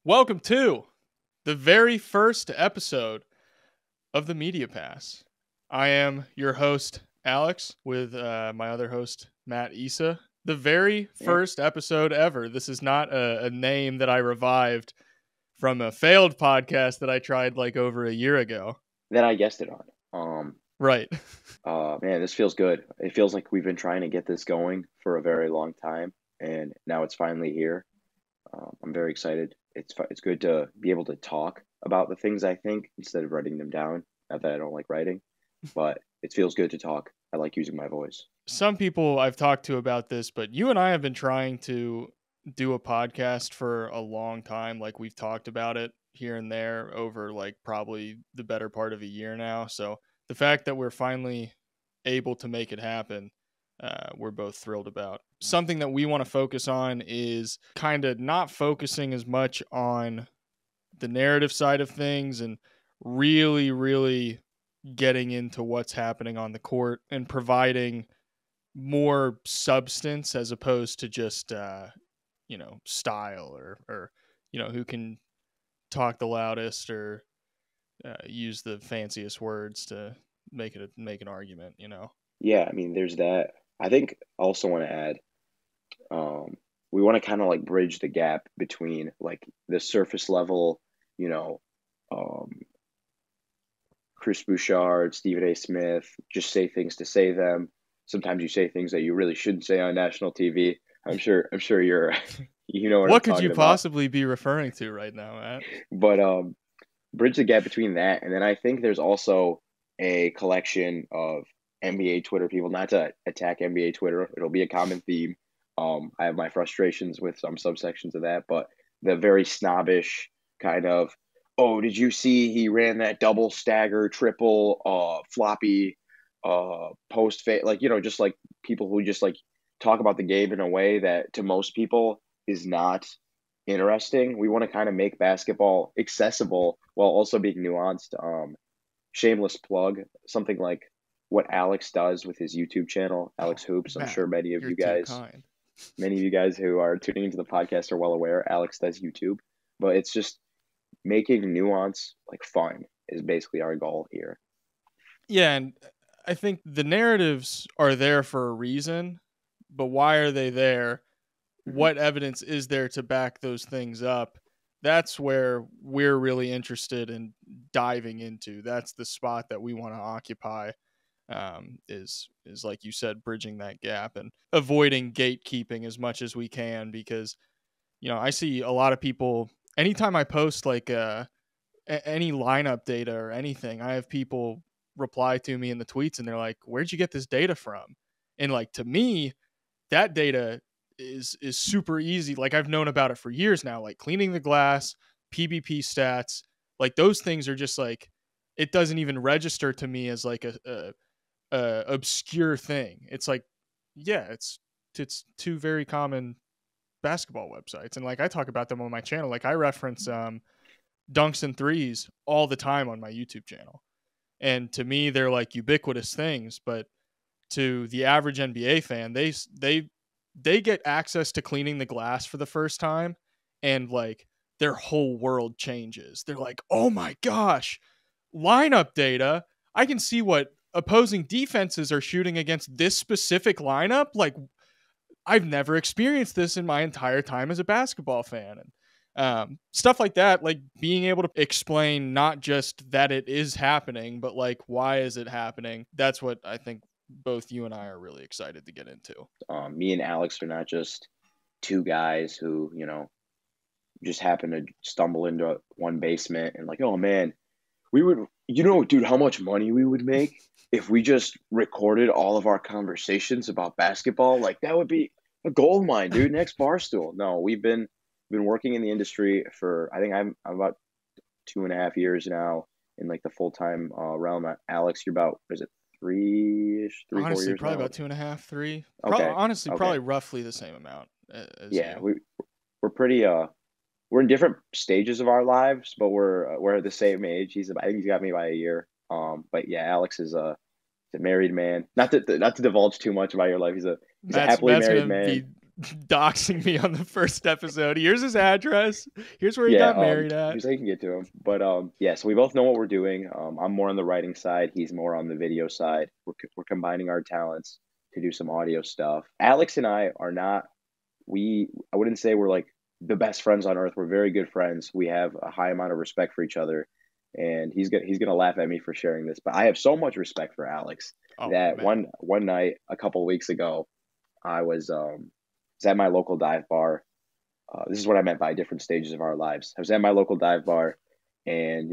Welcome to the very first episode of the Media Pass. I am your host, Alex, with my other host, Mat Issa. The very first episode ever. This is not a name that I revived from a failed podcast that I tried like over a year ago. That I guessed it on. Right. Man, this feels good. It feels like we've been trying to get this going for a very long time, and now it's finally here. I'm very excited. It's good to be able to talk about the things I think instead of writing them down. Not that I don't like writing, but it feels good to talk. I like using my voice. Some people I've talked to about this, but you and I have been trying to do a podcast for a long time. Like we've talked about it here and there over like probably the better part of a year now. So the fact that we're finally able to make it happen, we're both thrilled about. Something that we want to focus on is kind of not focusing as much on the narrative side of things and really getting into what's happening on the court and providing more substance as opposed to just style or who can talk the loudest or use the fanciest words to make an argument. Yeah, I mean, there's that. I think I also want to add, we want to kind of like bridge the gap between like the surface level, you know, um, Chris Bouchard, Stephen A. Smith, just say things to say them. Sometimes you say things that you really shouldn't say on national TV. I'm sure you're, you know what I'm What could talking you about. possibly be referring to right now, Matt? But bridge the gap between that, and then I think there's also a collection of NBA Twitter people. Not to attack NBA Twitter, it'll be a common theme. I have my frustrations with some subsections of that, but the very snobbish kind of, oh, did you see he ran that double stagger, triple, floppy, post fade, like just like people who just like talk about the game in a way that to most people is not interesting. We want to kind of make basketball accessible while also being nuanced. Shameless plug, something like what Alex does with his YouTube channel, AlexHoops. I'm Matt, sure many of you're you too guys, kind. many of you guys who are tuning into the podcast are well aware Alex does YouTube, but it's just making nuance like fun is basically our goal here. Yeah, and I think the narratives are there for a reason, but why are they there? What evidence is there to back those things up? That's where we're really interested in diving into. That's the spot that we want to occupy. Is like you said, bridging that gap and avoiding gatekeeping as much as we can, because I see a lot of people anytime I post like any lineup data or anything, I have people reply to me in the tweets and they're like, "Where'd you get this data from?" And like to me, that data is super easy. Like I've known about it for years now, like cleaning the glass, PBP stats, like those things are just like it doesn't even register to me as like a obscure thing. It's like, yeah, it's two very common basketball websites, and like I talk about them on my channel. Like I reference dunks and threes all the time on my YouTube channel, and to me they're like ubiquitous things, but to the average NBA fan, they get access to cleaning the glass for the first time, and like their whole world changes. They're like, "Oh my gosh, lineup data. I can see what opposing defenses are shooting against this specific lineup. Like I've never experienced this in my entire time as a basketball fan." And stuff like that, like being able to explain not just that it is happening, but like why is it happening. That's what I think both you and I are really excited to get into. Me and Alex are not just two guys who just happen to stumble into one basement and like, oh man, we would, dude, how much money we would make if we just recorded all of our conversations about basketball. Like that would be a gold mine, dude. Next Barstool. No, we've been working in the industry for, I think I'm about 2.5 years now in like the full-time realm. Alex, you're about, is it 3-ish, 3, 4 Honestly, years probably now? about 2.5, 3. Okay. Honestly, Okay. probably roughly the same amount as Yeah. you. We're pretty, we're in different stages of our lives, but we're the same age. I think he's got me by a year. But yeah, Alex is a married man. Not to divulge too much about your life. He's a Matt's happily married gonna be man. doxing me on the first episode. Here's his address. Here's where he Yeah, got married at. here's how you can get to him. But yeah, so we both know what we're doing. I'm more on the writing side. He's more on the video side. We're combining our talents to do some audio stuff. Alex and I are not. I wouldn't say we're like the best friends on earth. We're very good friends. We have a high amount of respect for each other, and he's gonna laugh at me for sharing this, but I have so much respect for Alex Oh that man. one night a couple of weeks ago, I was at my local dive bar. This is what I meant by different stages of our lives. I was at my local dive bar, and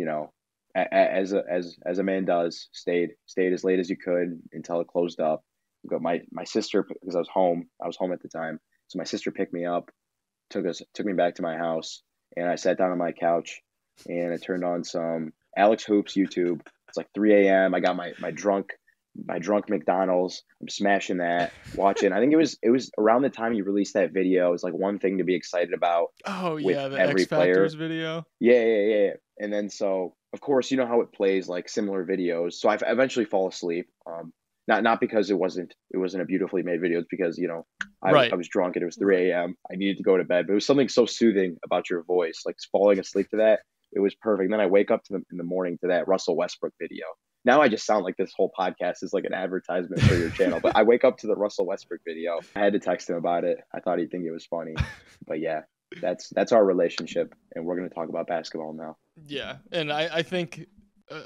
as a man does, stayed as late as you could until it closed up. Got my sister, because I was home. I was home at the time, so my sister picked me up, took me back to my house, and I sat down on my couch, and I turned on some Alex Hoops YouTube. It's like 3 a.m. I got my drunk McDonald's. I'm smashing that, watching. I think it was around the time you released that video. It was like one thing to be excited about Oh with yeah, the X every Factors player. video. Yeah. And then so of course you know how it plays like similar videos. So I eventually fall asleep. Not because it wasn't a beautifully made video. It's because I Right. was drunk and it was 3 a.m. I needed to go to bed. But it was something so soothing about your voice, like falling asleep to that. It was perfect. And then I wake up in the morning to that Russell Westbrook video. Now I just sound like this whole podcast is like an advertisement for your channel. But I wake up to the Russell Westbrook video. I had to text him about it. I thought he'd think it was funny. But yeah, that's our relationship, and we're gonna talk about basketball now. Yeah, and I think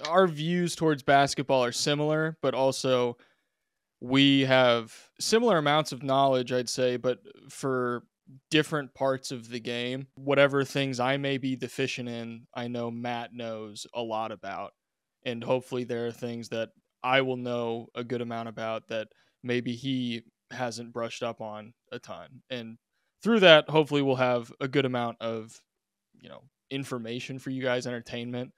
our views towards basketball are similar, but also we have similar amounts of knowledge, I'd say, but for different parts of the game. Whatever things I may be deficient in, I know Matt knows a lot about. And hopefully there are things that I will know a good amount about that maybe he hasn't brushed up on a ton. And through that, hopefully we'll have a good amount of, information for you guys, entertainment.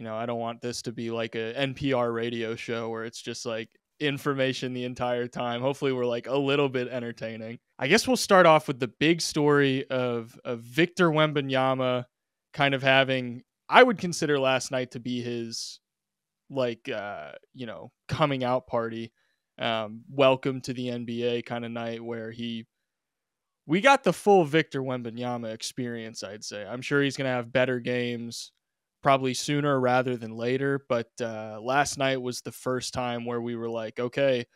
I don't want this to be like a NPR radio show where it's just like information the entire time. Hopefully we're like a little bit entertaining. I guess we'll start off with the big story of Victor Wembanyama kind of having, I would consider last night to be his like coming out party, welcome to the NBA kind of night where we got the full Victor Wembanyama experience, I'd say. I'm sure he's going to have better games probably sooner rather than later, but last night was the first time where we were like, okay,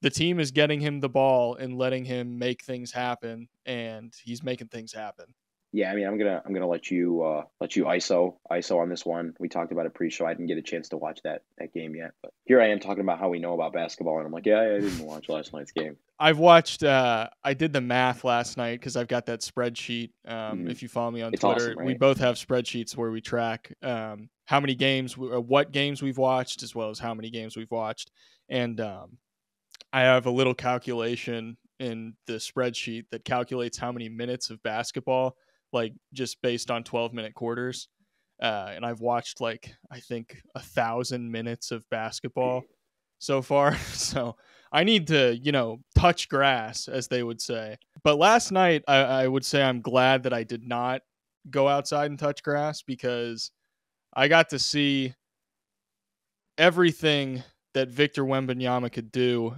the team is getting him the ball and letting him make things happen, and he's making things happen. Yeah, I mean, I'm gonna let you ISO on this one. We talked about it pre-show. I didn't get a chance to watch that game yet, but here I am talking about how we know about basketball, and I'm like, yeah, I didn't watch last night's game. I've watched. I did the math last night because I've got that spreadsheet. Hmm. If you follow me on It's Twitter, awesome, we right? both have spreadsheets where we track how many games, what games we've watched, as well as how many games we've watched. And I have a little calculation in the spreadsheet that calculates how many minutes of basketball, like just based on 12-minute quarters. And I've watched like I think 1,000 minutes of basketball so far. So I need to, touch grass, as they would say. But last night, I would say I'm glad that I did not go outside and touch grass because I got to see everything that Victor Wembanyama could do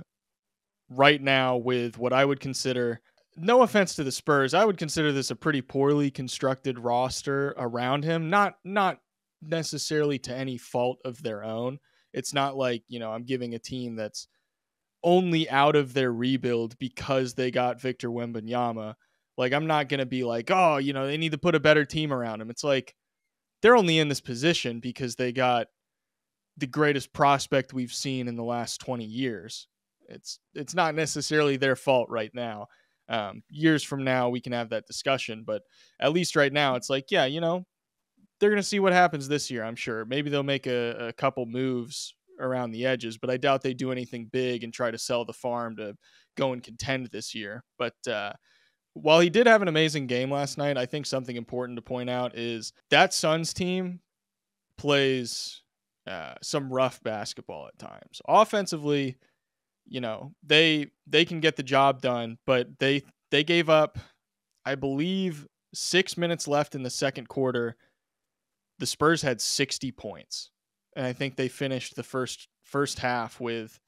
right now with what I would consider, no offense to the Spurs, I would consider this a pretty poorly constructed roster around him. Not necessarily to any fault of their own. It's not like, I'm giving a team that's only out of their rebuild because they got Victor Wembanyama. Like, I'm not going to be like, oh, they need to put a better team around him. It's like they're only in this position because they got the greatest prospect we've seen in the last 20 years. It's not necessarily their fault right now. Years from now, we can have that discussion, but at least right now, it's like, yeah, they're going to see what happens this year, I'm sure. Maybe they'll make a couple moves around the edges, but I doubt they do anything big and try to sell the farm to go and contend this year. But while he did have an amazing game last night, I think something important to point out is that Suns team plays some rough basketball at times. Offensively, they can get the job done, but they gave up, I believe, 6 minutes left in the second quarter. The Spurs had 60 points, and I think they finished the first half with,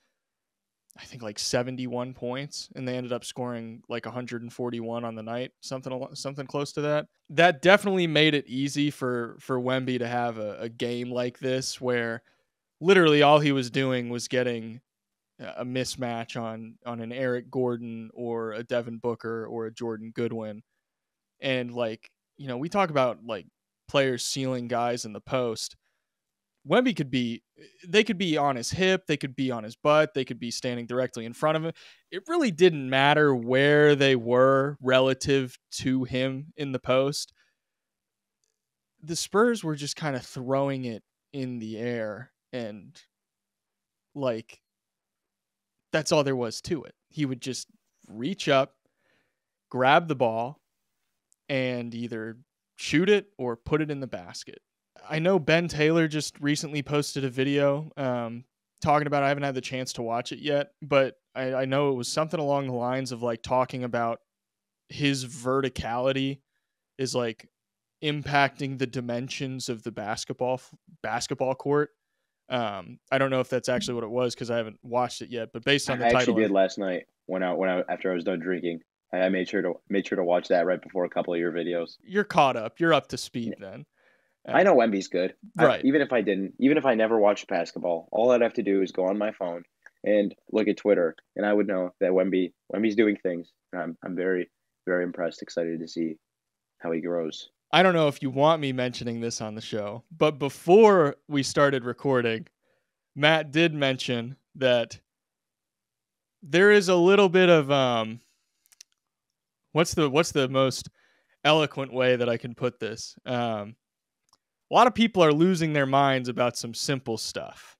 I think like 71 points, and they ended up scoring like 141 on the night, something close to that. That definitely made it easy for Wemby to have a game like this where literally all he was doing was getting a mismatch on an Eric Gordon or a Devin Booker or a Jordan Goodwin. And like, we talk about like players sealing guys in the post. Wemby they could be on his hip, they could be on his butt, they could be standing directly in front of him. It really didn't matter where they were relative to him in the post. The Spurs were just kind of throwing it in the air, and like that's all there was to it. He would just reach up, grab the ball, and either shoot it or put it in the basket. I know Ben Taylor just recently posted a video talking about it. I haven't had the chance to watch it yet, but I know it was something along the lines of like talking about his verticality is like impacting the dimensions of the basketball court. I don't know if that's actually what it was because I haven't watched it yet, but based on the I title, actually did last night when I after I was done drinking. I made sure to watch that right before a couple of your videos. you're caught up. You're up to speed then. I know Wemby's good. Right. Even if I never watched basketball, all I'd have to do is go on my phone and look at Twitter, and I would know that Wemby's doing things. And I'm very, very impressed, excited to see how he grows. I don't know if you want me mentioning this on the show, but before we started recording, Matt did mention that there is a little bit of what's the most eloquent way that I can put this? A lot of people are losing their minds about some simple stuff.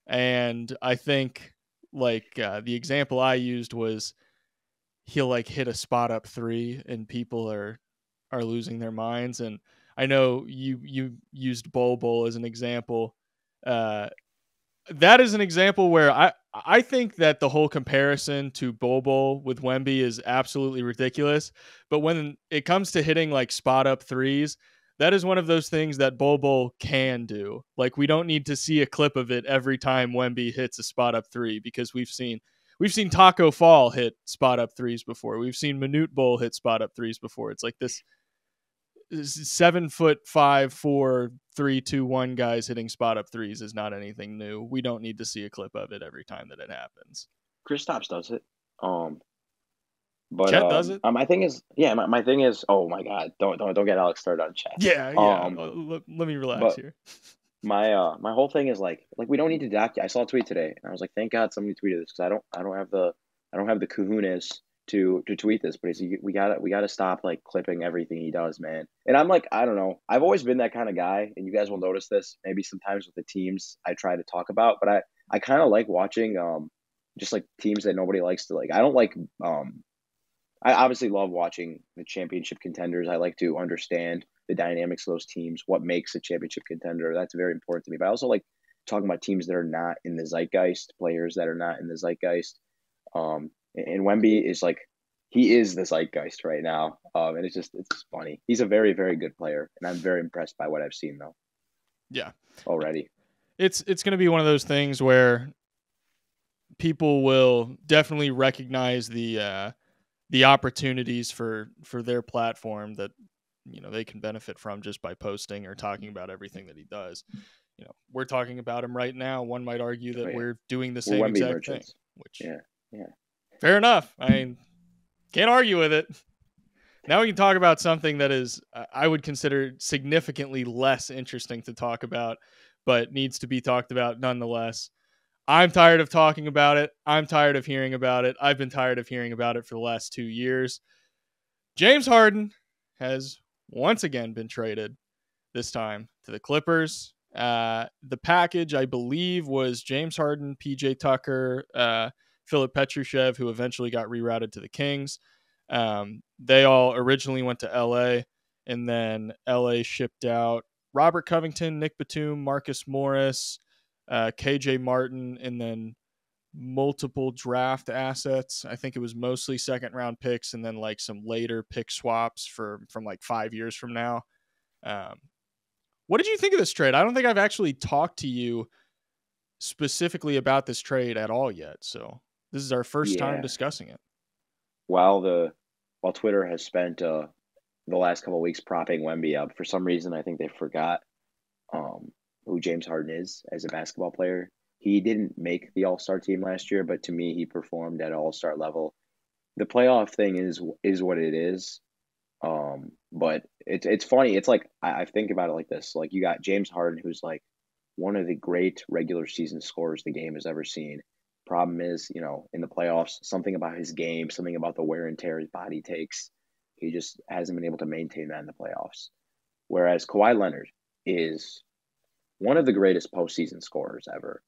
And I think like the example I used was he'll like hit a spot up three and people are losing their minds. And I know you used Bol as an example. That is an example where I think that the whole comparison to Bol with Wemby is absolutely ridiculous. But when it comes to hitting like spot up threes, that is one of those things that Bol can do. Like we don't need to see a clip of it every time Wemby hits a spot up three because we've seen Taco Fall hit spot up threes before. We've seen Manute Bol hit spot up threes before. It's like this 7'5", 4, 3, 2, 1 guys hitting spot up threes is not anything new. We don't need to see a clip of it every time that it happens. Kristaps does it. But Chet does it. my thing is, my thing is, oh my God, don't get Alex started on Chet. Yeah. Let me relax here. My whole thing is like we don't need to document. I saw a tweet today, and I was like, thank God somebody tweeted this because I don't have the kahunas to tweet this, but we gotta stop like clipping everything he does, man. And I'm like, I don't know. I've always been that kind of guy, and you guys will notice this maybe sometimes with the teams I try to talk about, but I kind of like watching just like teams that nobody likes to like. I don't like I obviously love watching the championship contenders. I like to understand the dynamics of those teams, what makes a championship contender. That's very important to me. But I also like talking about teams that are not in the zeitgeist, players that are not in the zeitgeist. And Wemby is like, he is the zeitgeist right now. And it's just funny. He's a very, very good player. And I'm very impressed by what I've seen though. Yeah. Already. It's going to be one of those things where people will definitely recognize the opportunities for their platform that they can benefit from just by posting or talking about everything that he does. We're talking about him right now. One might argue that we're doing the same exact merchants. Thing. Which yeah, fair enough. I mean, can't argue with it. Now we can talk about something that is I would consider significantly less interesting to talk about, but needs to be talked about nonetheless. I'm tired of talking about it. I'm tired of hearing about it. I've been tired of hearing about it for the last 2 years. James Harden has once again been traded, this time to the Clippers. The package, I believe, was James Harden, PJ Tucker, Philip Petrushev, who eventually got rerouted to the Kings. They all originally went to LA, and then LA shipped out Robert Covington, Nick Batum, Marcus Morris, KJ Martin, and then multiple draft assets. I think it was mostly second round picks and then like some later pick swaps from like 5 years from now. What did you think of this trade? I don't think I've actually talked to you specifically about this trade at all yet. So this is our first time Yeah. discussing it. While Twitter has spent the last couple of weeks propping Wemby up, for some reason I think they forgot um, who James Harden is as a basketball player. He didn't make the All-Star team last year, but to me, he performed at All-Star level. The playoff thing is what it is. But it's funny. It's like I think about it like this: like you got James Harden, who's like one of the great regular season scorers the game has ever seen. Problem is, in the playoffs, something about his game, something about the wear and tear his body takes, he just hasn't been able to maintain that in the playoffs. Whereas Kawhi Leonard is one of the greatest postseason scorers ever,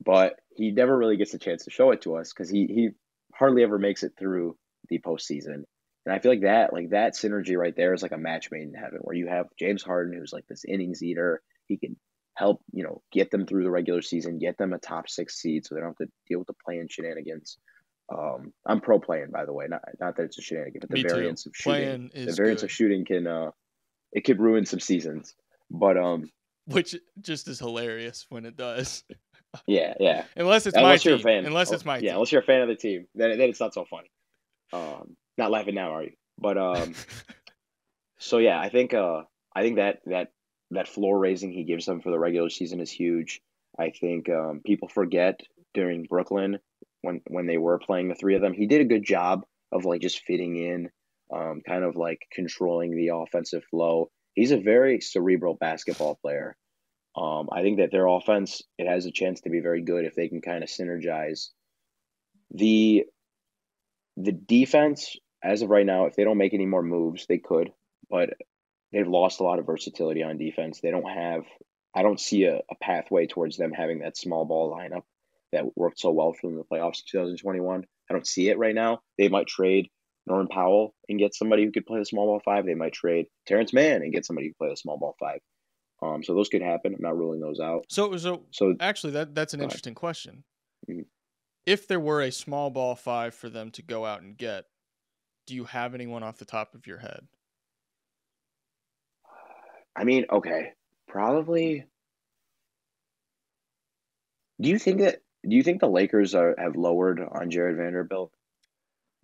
but he never really gets a chance to show it to us because he hardly ever makes it through the postseason. And I feel like that synergy right there is like a match made in heaven, where you have James Harden, who's like this innings eater. He can help, get them through the regular season, get them a top 6 seed, so they don't have to deal with the play-in shenanigans. I'm pro play-in, by the way, not that it's a shenanigan, but the Me too. variance of shooting, Play-in is the variance good. of shooting it could ruin some seasons. But which just is hilarious when it does. yeah. Unless it's Unless my you're a team. fan, Unless it's my team. unless you're a fan of the team, then it's not so funny. Not laughing now, are you? But so yeah, I think that floor raising he gives them for the regular season is huge. I think people forget during Brooklyn when they were playing the three of them, he did a good job of like just fitting in, kind of like controlling the offensive flow. He's a very cerebral basketball player. I think that their offense, it has a chance to be very good if they can kind of synergize. The the defense, as of right now, if they don't make any more moves, they could, but they've lost a lot of versatility on defense. I don't see a pathway towards them having that small ball lineup that worked so well for them in the playoffs in 2021. I don't see it right now. They might trade Norman Powell and get somebody who could play the small ball five. They might trade Terrence Mann and get somebody who can play the small ball five. So those could happen. I'm not ruling those out. So actually, that's an interesting question. Mm-hmm. If there were a small ball five for them to go out and get, do you have anyone off the top of your head? I mean, okay, probably. Do you think the Lakers have lowered on Jared Vanderbilt?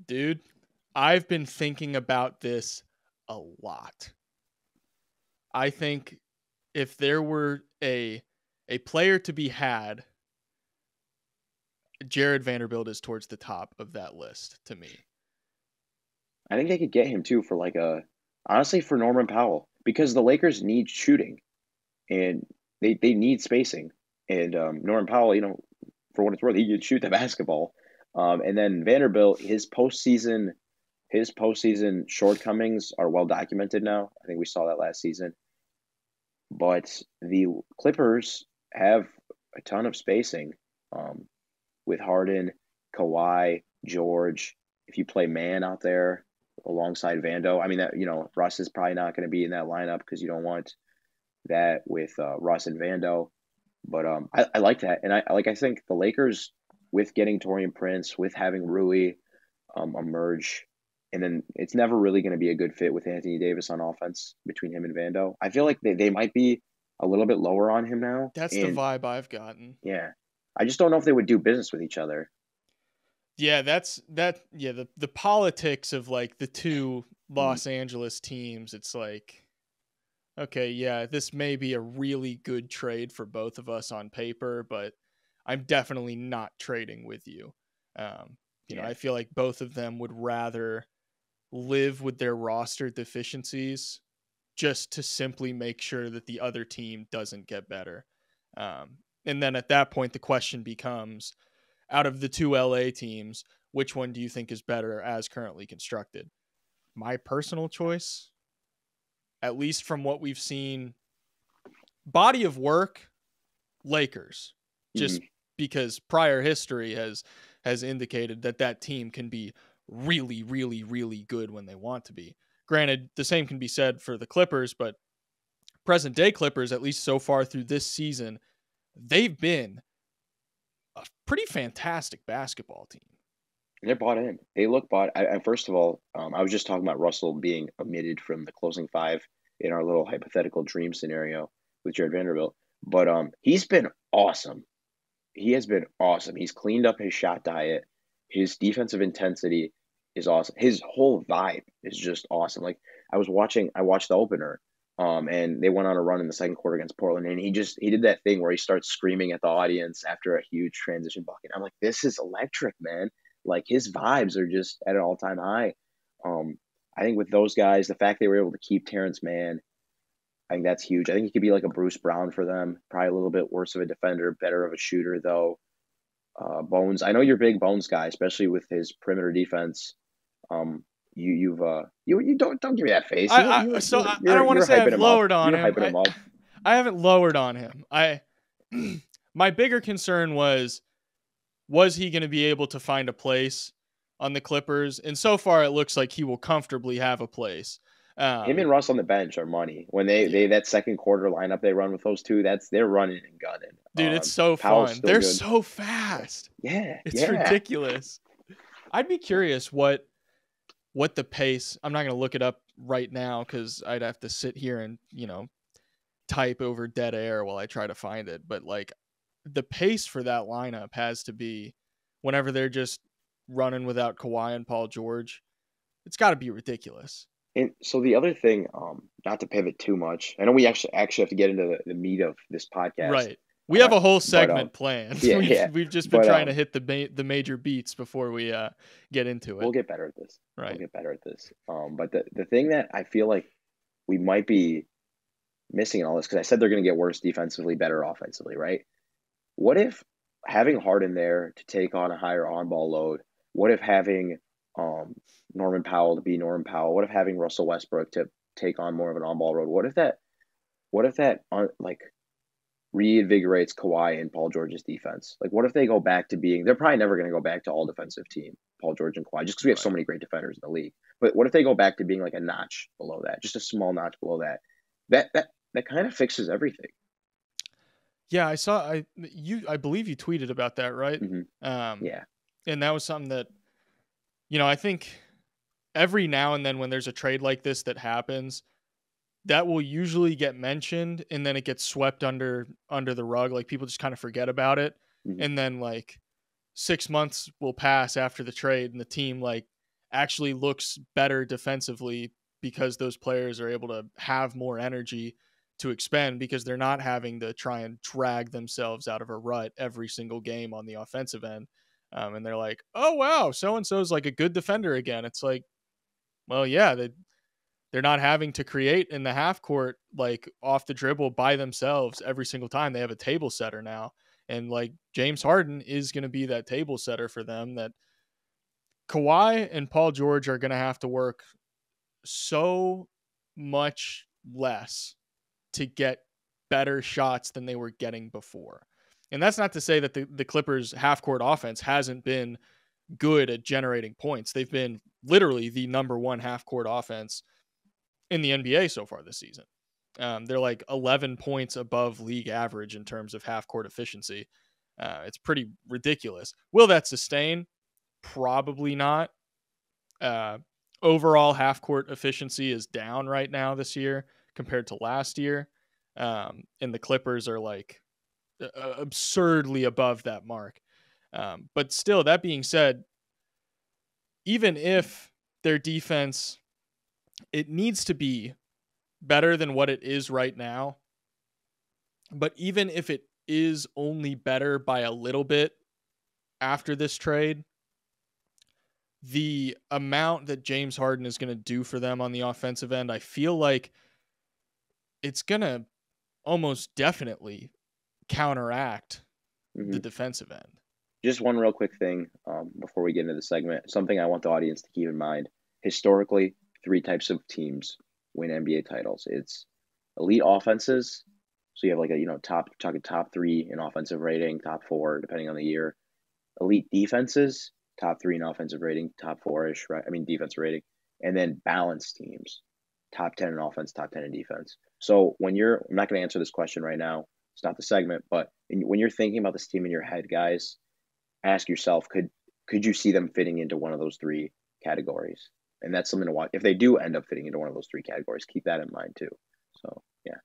Dude, I've been thinking about this a lot. I think if there were a player to be had, Jared Vanderbilt is towards the top of that list to me. I think they could get him too for honestly for Norman Powell, because the Lakers need shooting and they need spacing. And Norman Powell, for what it's worth, he can shoot the basketball. And then Vanderbilt, his postseason shortcomings are well documented now. I think we saw that last season. But the Clippers have a ton of spacing with Harden, Kawhi, George. If you play man out there alongside Vando, I mean that Russ is probably not going to be in that lineup because you don't want that with Russ and Vando. But I like that, and I think the Lakers, with getting Taurean Prince, with having Rui emerge, and then it's never really going to be a good fit with Anthony Davis on offense between him and Vando. I feel like they might be a little bit lower on him now. That's the vibe I've gotten. Yeah, I just don't know if they would do business with each other. Yeah, the politics of like the two Los Angeles teams, it's like, okay, yeah, this may be a really good trade for both of us on paper, but I'm definitely not trading with you. I feel like both of them would rather live with their roster deficiencies just to simply make sure that the other team doesn't get better. And then at that point, the question becomes, out of the two LA teams, which one do you think is better as currently constructed? My personal choice, at least from what we've seen, body of work, Lakers, just because prior history has indicated that team can be really, really, really good when they want to be. Granted, the same can be said for the Clippers, but present day Clippers, at least so far through this season, they've been a pretty fantastic basketball team. They're bought in. They look bought. First of all, I was just talking about Russell being omitted from the closing five in our little hypothetical dream scenario with Jared Vanderbilt, but he's been awesome. he has been awesome. He's cleaned up his shot diet. His defensive intensity is awesome. His whole vibe is just awesome. Like I watched the opener, and they went on a run in the second quarter against Portland, and he did that thing where he starts screaming at the audience after a huge transition bucket. I'm like, this is electric, man. Like his vibes are just at an all-time high. I think with those guys, the fact they were able to keep Terrence Mann, I think that's huge. I think he could be like a Bruce Brown for them. Probably a little bit worse of a defender, better of a shooter though. Bones, I know you're a big Bones guy, especially with his perimeter defense. You don't give me that face. I don't want to say I've lowered on him. Hyping him up. I haven't lowered on him. My bigger concern was he going to be able to find a place on the Clippers? And so far, it looks like he will comfortably have a place. Him and Russ on the bench are money. When they that second quarter lineup they run with those two, they're running and gunning. Dude, it's so fun. They're so fast. Yeah, it's ridiculous. I'd be curious what the pace. I'm not going to look it up right now because I'd have to sit here and type over dead air while I try to find it. But like the pace for that lineup has to be whenever they're just running without Kawhi and Paul George. It's got to be ridiculous. And so the other thing, not to pivot too much, I know we actually have to get into the meat of this podcast. Right. We have a whole segment planned. We've just been trying to hit the major beats before we get into it. We'll get better at this. Right. We'll get better at this. But the thing that I feel like we might be missing in all this, because I said they're going to get worse defensively, better offensively, right? What if having Harden there to take on a higher on-ball load? What if having Norman Powell to be Norman Powell? What if having Russell Westbrook to take on more of an on-ball load? What if that reinvigorates Kawhi and Paul George's defense? Like, what if they go back to being? They're probably never going to go back to all defensive team, Paul George and Kawhi, just because we have so many great defenders in the league. But what if they go back to being like a notch below that, just a small notch below that? That kind of fixes everything. Yeah, I believe you tweeted about that, right? Mm-hmm. Yeah, and that was something that I think every now and then when there's a trade like this that happens, that will usually get mentioned and then it gets swept under the rug. Like people just kind of forget about it. Mm-hmm. And then like 6 months will pass after the trade and the team like actually looks better defensively because those players are able to have more energy to expend because they're not having to try and drag themselves out of a rut every single game on the offensive end. And they're like, oh, wow, so-and-so's like a good defender again. It's like, well, yeah, they're not having to create in the half court, like off the dribble by themselves every single time. They have a table setter now. And like James Harden is going to be that table setter for them. That Kawhi and Paul George are going to have to work so much less to get better shots than they were getting before. And that's not to say that the Clippers half-court offense hasn't been good at generating points. They've been literally the number one half-court offense in the NBA so far this season. They're like 11 points above league average in terms of half-court efficiency. It's pretty ridiculous. Will that sustain? Probably not. Overall half-court efficiency is down right now this year compared to last year. And the Clippers are like absurdly above that mark. But still, that being said, even if their defense, it needs to be better than what it is right now. But even if it is only better by a little bit after this trade, the amount that James Harden is going to do for them on the offensive end, I feel like it's going to almost definitely counteract the defensive end. Just one real quick thing before we get into the segment. Something I want the audience to keep in mind. Historically, 3 types of teams win NBA titles. It's elite offenses. So you have like a top 3 in offensive rating, top 4 depending on the year. Elite defenses, top 3 in offensive rating, top 4-ish, right? I mean defensive rating. And then balanced teams, top 10 in offense, top 10 in defense. So I'm not going to answer this question right now. It's not the segment, but when you're thinking about this team in your head, guys, ask yourself, could you see them fitting into one of those 3 categories? And that's something to watch. If they do end up fitting into one of those 3 categories, keep that in mind too. So, yeah.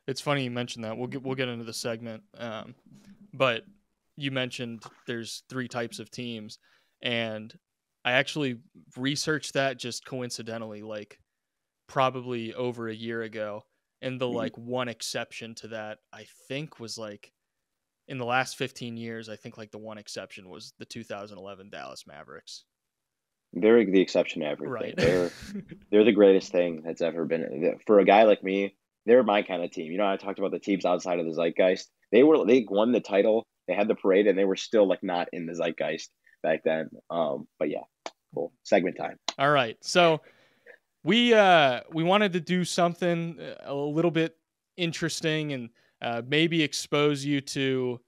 It's funny you mentioned that. We'll get into the segment. But you mentioned there's 3 types of teams, and I actually researched that just coincidentally, like probably over a year ago. And the Mhm. like one exception to that, I think, was like in the last 15 years, I think like the one exception was the 2011 Dallas Mavericks. They're the exception to everything. Right. They're the greatest thing that's ever been for a guy like me. They're my kind of team. You know, I talked about the teams outside of the zeitgeist. They won the title. They had the parade, and they were still like not in the zeitgeist back then. But yeah, cool segment time. All right. So we wanted to do something a little bit interesting and maybe expose you to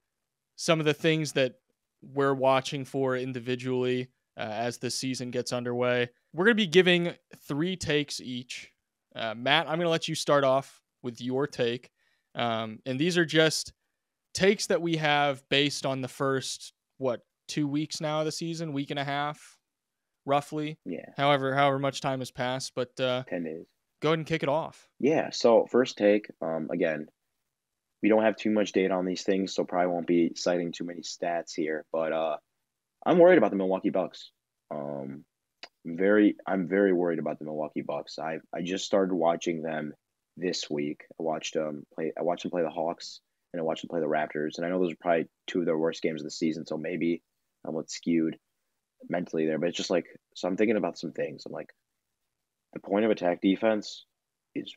some of the things that we're watching for individually as the season gets underway. We're going to be giving 3 takes each. Matt, I'm going to let you start off with your take. And these are just takes that we have based on the first, 2 weeks now of the season, week and a half, roughly. Yeah, However much time has passed. But 10 days. go ahead and kick it off. Yeah. So first take. Again, we don't have too much data on these things, so probably won't be citing too many stats here. But I'm worried about the Milwaukee Bucks. I'm very worried about the Milwaukee Bucks. I just started watching them this week. I watched them play the Hawks, and I watched them play the Raptors. And I know those are probably 2 of their worst games of the season, so maybe I'm a little skewed mentally there. But it's just like, so I'm thinking about some things. I'm like, the point of attack defense is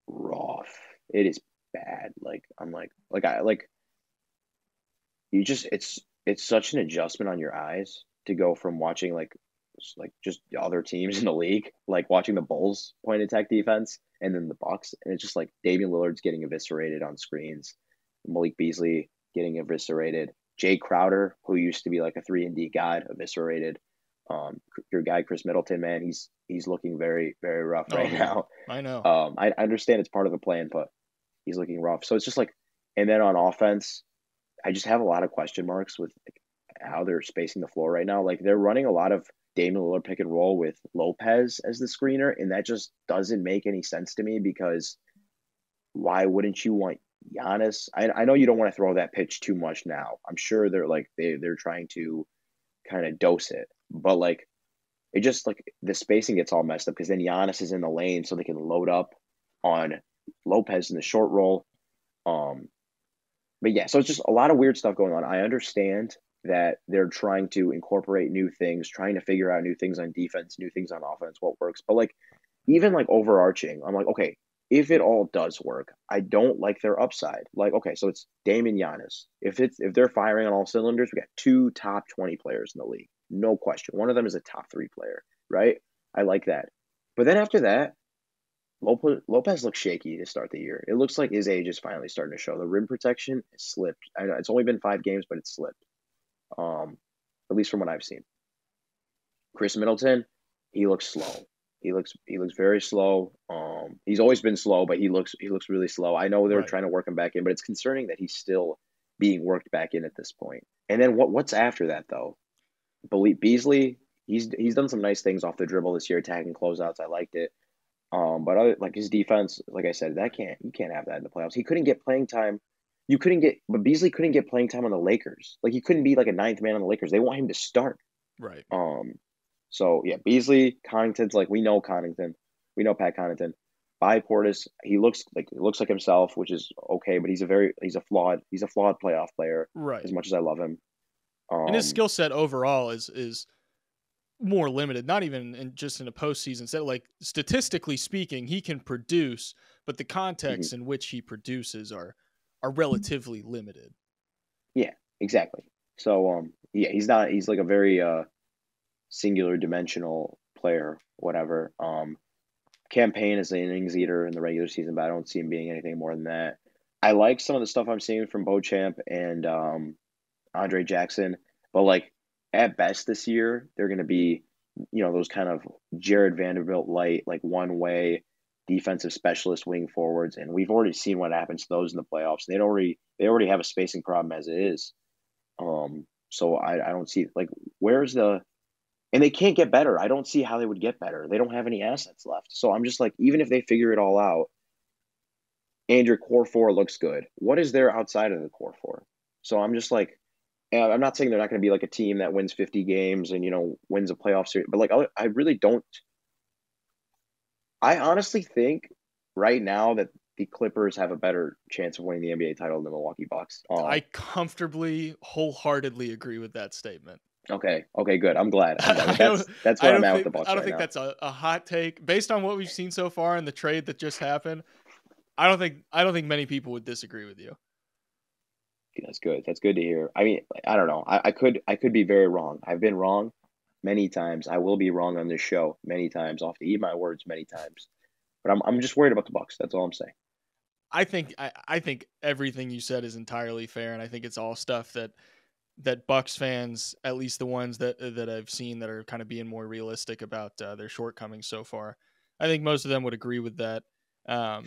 rough. It is bad. Like I'm like I like you just it's such an adjustment on your eyes to go from watching like just other teams in the league, like watching the Bulls point attack defense and then the Bucks, and it's just like Damian Lillard's getting eviscerated on screens, Malik Beasley getting eviscerated, Jay Crowder, who used to be like a 3-and-D god, eviscerated. Your guy Chris Middleton, man, he's looking very very rough right now. I know. I understand it's part of the plan, but he's looking rough. So it's just like, and then on offense, I just have a lot of question marks with like, how they're spacing the floor right now. Like they're running a lot of Damian Lillard pick and roll with Lopez as the screener, and that just doesn't make any sense to me because why wouldn't you want Giannis? I know you don't want to throw that pitch too much now. I'm sure they're trying to kind of dose it, but like it just like the spacing gets all messed up because then Giannis is in the lane so they can load up on Lopez in the short roll. Um, but yeah, so it's just a lot of weird stuff going on. I understand that they're trying to incorporate new things, trying to figure out new things on defense, new things on offense, what works. But like even like overarching, I'm like, okay, if it all does work, I don't like their upside. Like, okay, so it's Dame and Giannis. If they're firing on all cylinders, we got 2 top 20 players in the league. No question. One of them is a top 3 player, right? I like that. But then after that, Lopez looks shaky to start the year. It looks like his age is finally starting to show. The rim protection has slipped. I know it's only been 5 games, but it's slipped. Um, at least from what I've seen. Chris Middleton, he looks slow. He looks very slow. He's always been slow, but he looks really slow. I know they're Right. trying to work him back in, but it's concerning that he's still being worked back in at this point. And then what's after that though? Beasley, he's done some nice things off the dribble this year, attacking closeouts. I liked it. But like his defense, like I said, you can't have that in the playoffs. He couldn't get playing time. But Beasley couldn't get playing time on the Lakers. Like he couldn't be like a 9th man on the Lakers. They want him to start. Right. So yeah, Beasley, Connington's like we know Connington, we know Pat Connaughton. By Portis, he looks like himself, which is okay, but he's a flawed playoff player. Right. As much as I love him, And his skill set overall is more limited, not even just in a postseason set. Like statistically speaking, he can produce, but the mhm. context in which he produces are relatively limited. Yeah, exactly. So yeah, he's like a very singular dimensional player, whatever. Campaign is an innings eater in the regular season, but I don't see him being anything more than that. I like some of the stuff I'm seeing from Beauchamp and Andre Jackson, but like at best this year, they're going to be, those kind of Jared Vanderbilt light, like one way defensive specialist wing forwards, and we've already seen what happens to those in the playoffs. They already have a spacing problem as it is. So I don't see like where's the and they can't get better. I don't see how they would get better. They don't have any assets left. So I'm just like, even if they figure it all out, and your core 4 looks good, what is there outside of the core 4? So I'm just like, And I'm not saying they're not going to be like a team that wins 50 games and wins a playoff series, but like I really don't. I honestly think right now that the Clippers have a better chance of winning the NBA title than the Milwaukee Bucks. I comfortably, wholeheartedly agree with that statement. Okay, okay, good. I'm glad. But I don't, that's I where I'm don't at with the think, Bucks I don't right think now. that's a hot take based on what we've seen so far in the trade that just happened. I don't think many people would disagree with you. That's good. That's good to hear. I mean, I don't know. I could be very wrong. I've been wrong many times. I will be wrong on this show many times. I'll have to eat my words many times. But I'm just worried about the Bucks. That's all I'm saying. I think everything you said is entirely fair, and I think it's all stuff that Bucks fans, at least the ones that I've seen that are kind of being more realistic about their shortcomings so far, I think most of them would agree with that. Um,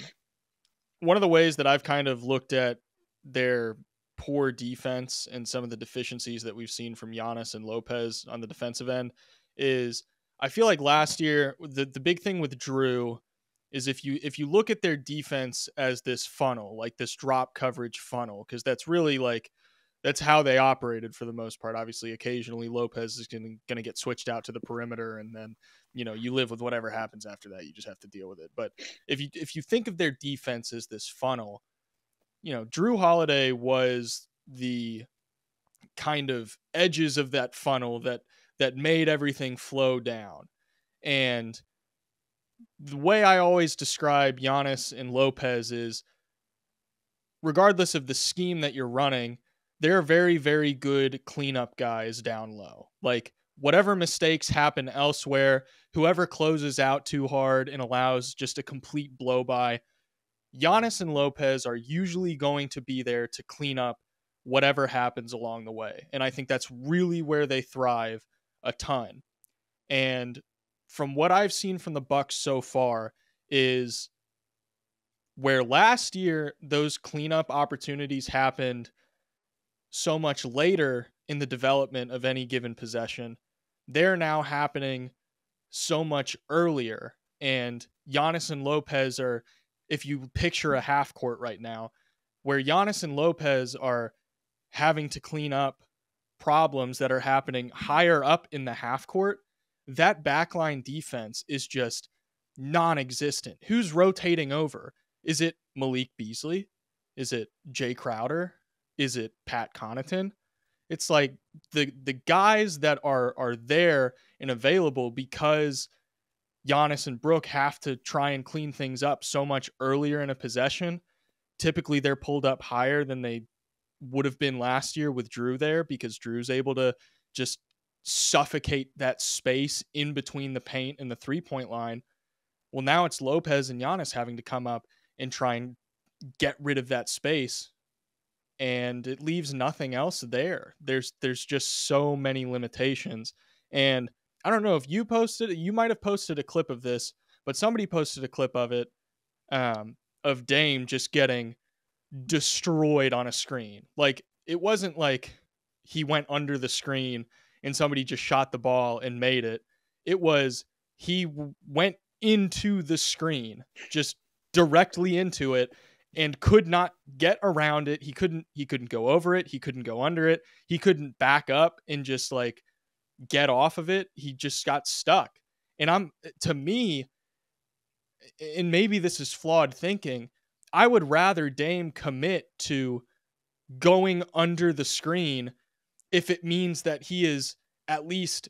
One of the ways that I've kind of looked at their poor defense and some of the deficiencies that we've seen from Giannis and Lopez on the defensive end is I feel like last year the big thing with Drew is if you look at their defense as this funnel, like this drop coverage funnel, because that's really like that's how they operated for the most part. Obviously, occasionally Lopez is going to get switched out to the perimeter, and then you live with whatever happens after that. You just have to deal with it. But if you think of their defense as this funnel, Drew Holiday was the kind of edges of that funnel that made everything flow down. And the way I always describe Giannis and Lopez is regardless of the scheme that you're running, they're very, very good cleanup guys down low. Like whatever mistakes happen elsewhere, whoever closes out too hard and allows just a complete blow by, Giannis and Lopez are usually going to be there to clean up whatever happens along the way. And I think that's really where they thrive a ton. And from what I've seen from the Bucks so far is where last year those cleanup opportunities happened so much later in the development of any given possession, they're now happening so much earlier. And Giannis and Lopez are, if you picture a half court right now, where Giannis and Lopez are having to clean up problems that are happening higher up in the half court, that backline defense is just non existent. Who's rotating over? Is it Malik Beasley? Is it Jay Crowder? Is it Pat Connaughton? It's like the guys that are there and available because Giannis and Brook have to try and clean things up so much earlier in a possession. Typically, they're pulled up higher than they would have been last year with Drew there because Drew's able to just suffocate that space in between the paint and the 3-point line. Well, now it's Lopez and Giannis having to come up and try and get rid of that space, and it leaves nothing else there. There's just so many limitations. And I don't know if you posted it, you might have posted a clip of this, but somebody posted a clip of it, of Dame just getting destroyed on a screen. Like it wasn't like he went under the screen and somebody just shot the ball and made it. It was he went into the screen, just directly into it, and could not get around it. He couldn't go over it, he couldn't go under it, he couldn't back up and just like get off of it. He just got stuck. And to me, and maybe this is flawed thinking, I would rather Dame commit to going under the screen if it means that he is at least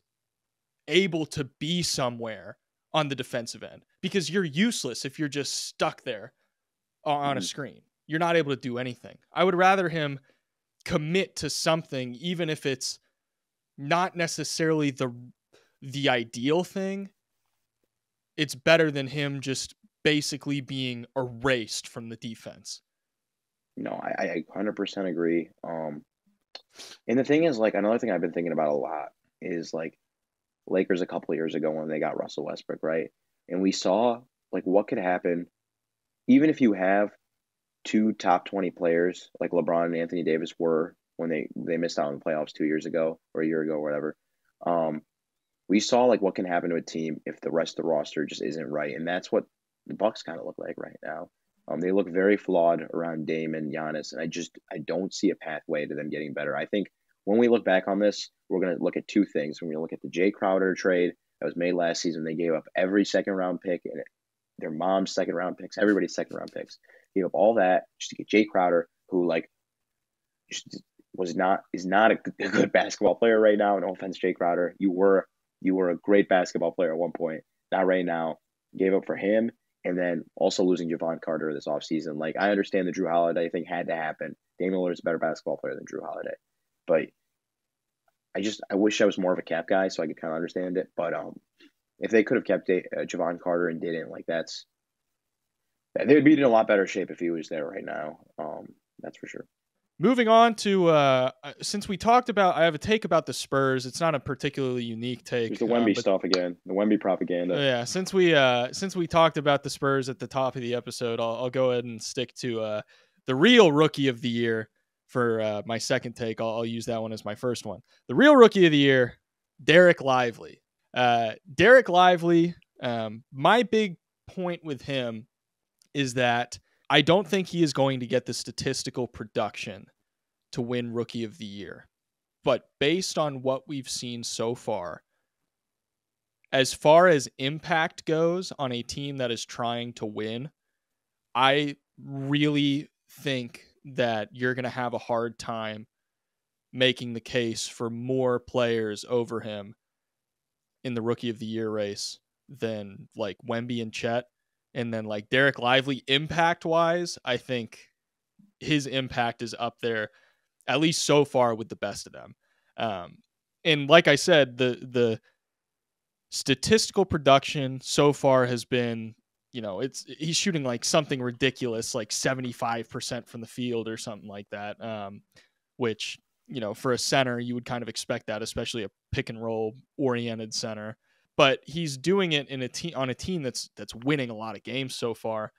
able to be somewhere on the defensive end, because you're useless if you're just stuck there on a Mhm. screen. You're not able to do anything. I would rather him commit to something, even if it's not necessarily the ideal thing. It's better than him just basically being erased from the defense. No, I 100% agree. And the thing is, like, another thing I've been thinking about a lot is like Lakers a couple of years ago when they got Russell Westbrook, right? And we saw like what could happen even if you have two top 20 players like LeBron and Anthony Davis were when they missed out on the playoffs 2 years ago or a year ago or whatever. Um, we saw like what can happen to a team if the rest of the roster just isn't right, and that's what the Bucks kind of look like right now. They look very flawed around Dame and Giannis, and I don't see a pathway to them getting better. I think when we look back on this, we're going to look at two things. We're going to look at the Jay Crowder trade that was made last season. They gave up every second round pick and their mom's second round picks, everybody's second round picks. Gave up all that just to get Jay Crowder, who like is not a good basketball player right now. No offense, Jay Crowder. You were a great basketball player at one point. Not right now. Gave up for him, and then also losing Javon Carter this offseason. Like, I understand the Drew Holiday thing had to happen. Damian Lillard's a better basketball player than Drew Holiday, but I wish I was more of a cap guy so I could kind of understand it. But if they could have kept Javon Carter and didn't, like they would be in a lot better shape if he was there right now. That's for sure. Moving on to since we talked about, I have a take about the Spurs. It's not a particularly unique take. It's the Wemby stuff again, the Wemby propaganda. Yeah, since we talked about the Spurs at the top of the episode, I'll go ahead and stick to the real rookie of the year for my second take. I'll use that one as my first one. The real rookie of the year, Derek Lively. Derek Lively. My big point with him is that I don't think he is going to get the statistical production to win Rookie of the Year. But based on what we've seen so far as impact goes on a team that is trying to win, I really think that you're going to have a hard time making the case for more players over him in the Rookie of the Year race than like Wemby and Chet. And then like Derek Lively, impact-wise, I think his impact is up there, at least so far, with the best of them. And like I said, the statistical production so far has been, he's shooting like something ridiculous, like 75% from the field or something like that, which, for a center, you would kind of expect that, especially a pick and roll oriented center. But he's doing it on a team that's winning a lot of games so far.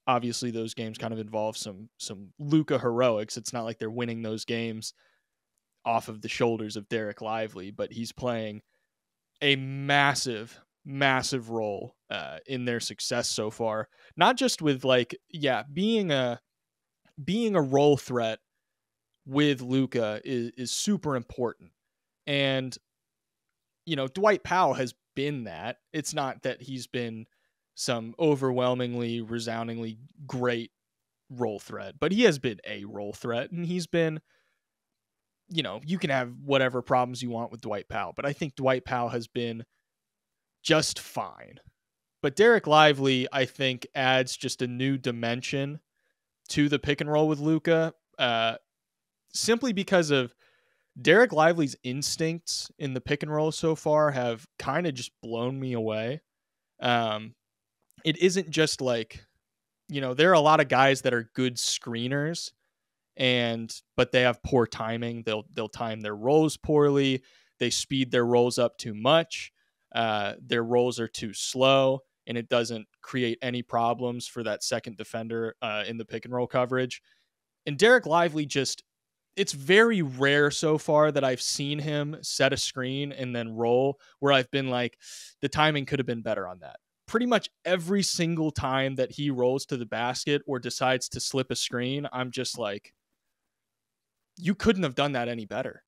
Obviously, those games kind of involve some Luka heroics. It's not like they're winning those games off of the shoulders of Derek Lively, but he's playing a massive, massive role in their success so far. Not just with being a role threat with Luka is super important, and Dwight Powell has been that. It's not that he's been some overwhelmingly, resoundingly great role threat, but he has been a role threat, and he's been, you can have whatever problems you want with Dwight Powell, but I think Dwight Powell has been just fine. But Derek Lively, I think, adds just a new dimension to the pick and roll with Luka, simply because of Derek Lively's instincts in the pick and roll so far have kind of just blown me away. It isn't just like, there are a lot of guys that are good screeners, but they have poor timing. They'll time their rolls poorly. They speed their rolls up too much. Their rolls are too slow, and it doesn't create any problems for that second defender in the pick and roll coverage. And Derek Lively it's very rare so far that I've seen him set a screen and then roll where I've been like, the timing could have been better on that. Pretty much every single time that he rolls to the basket or decides to slip a screen, I'm just like, you couldn't have done that any better.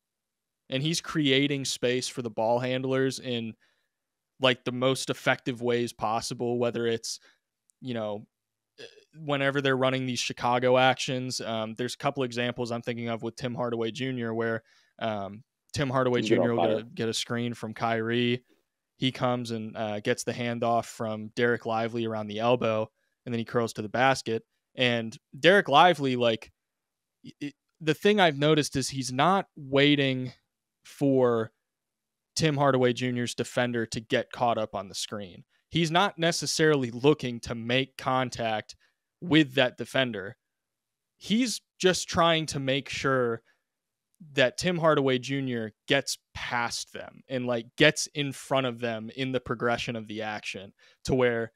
And he's creating space for the ball handlers in like the most effective ways possible, whether it's, whenever they're running these Chicago actions. There's a couple examples I'm thinking of with Tim Hardaway Jr. where Tim Hardaway Jr. will get a screen from Kyrie. He comes and gets the handoff from Derek Lively around the elbow, and then he curls to the basket. And Derek Lively, the thing I've noticed is he's not waiting for Tim Hardaway Jr.'s defender to get caught up on the screen. He's not necessarily looking to make contact with that defender. He's just trying to make sure that Tim Hardaway Jr. gets past them and gets in front of them in the progression of the action, to where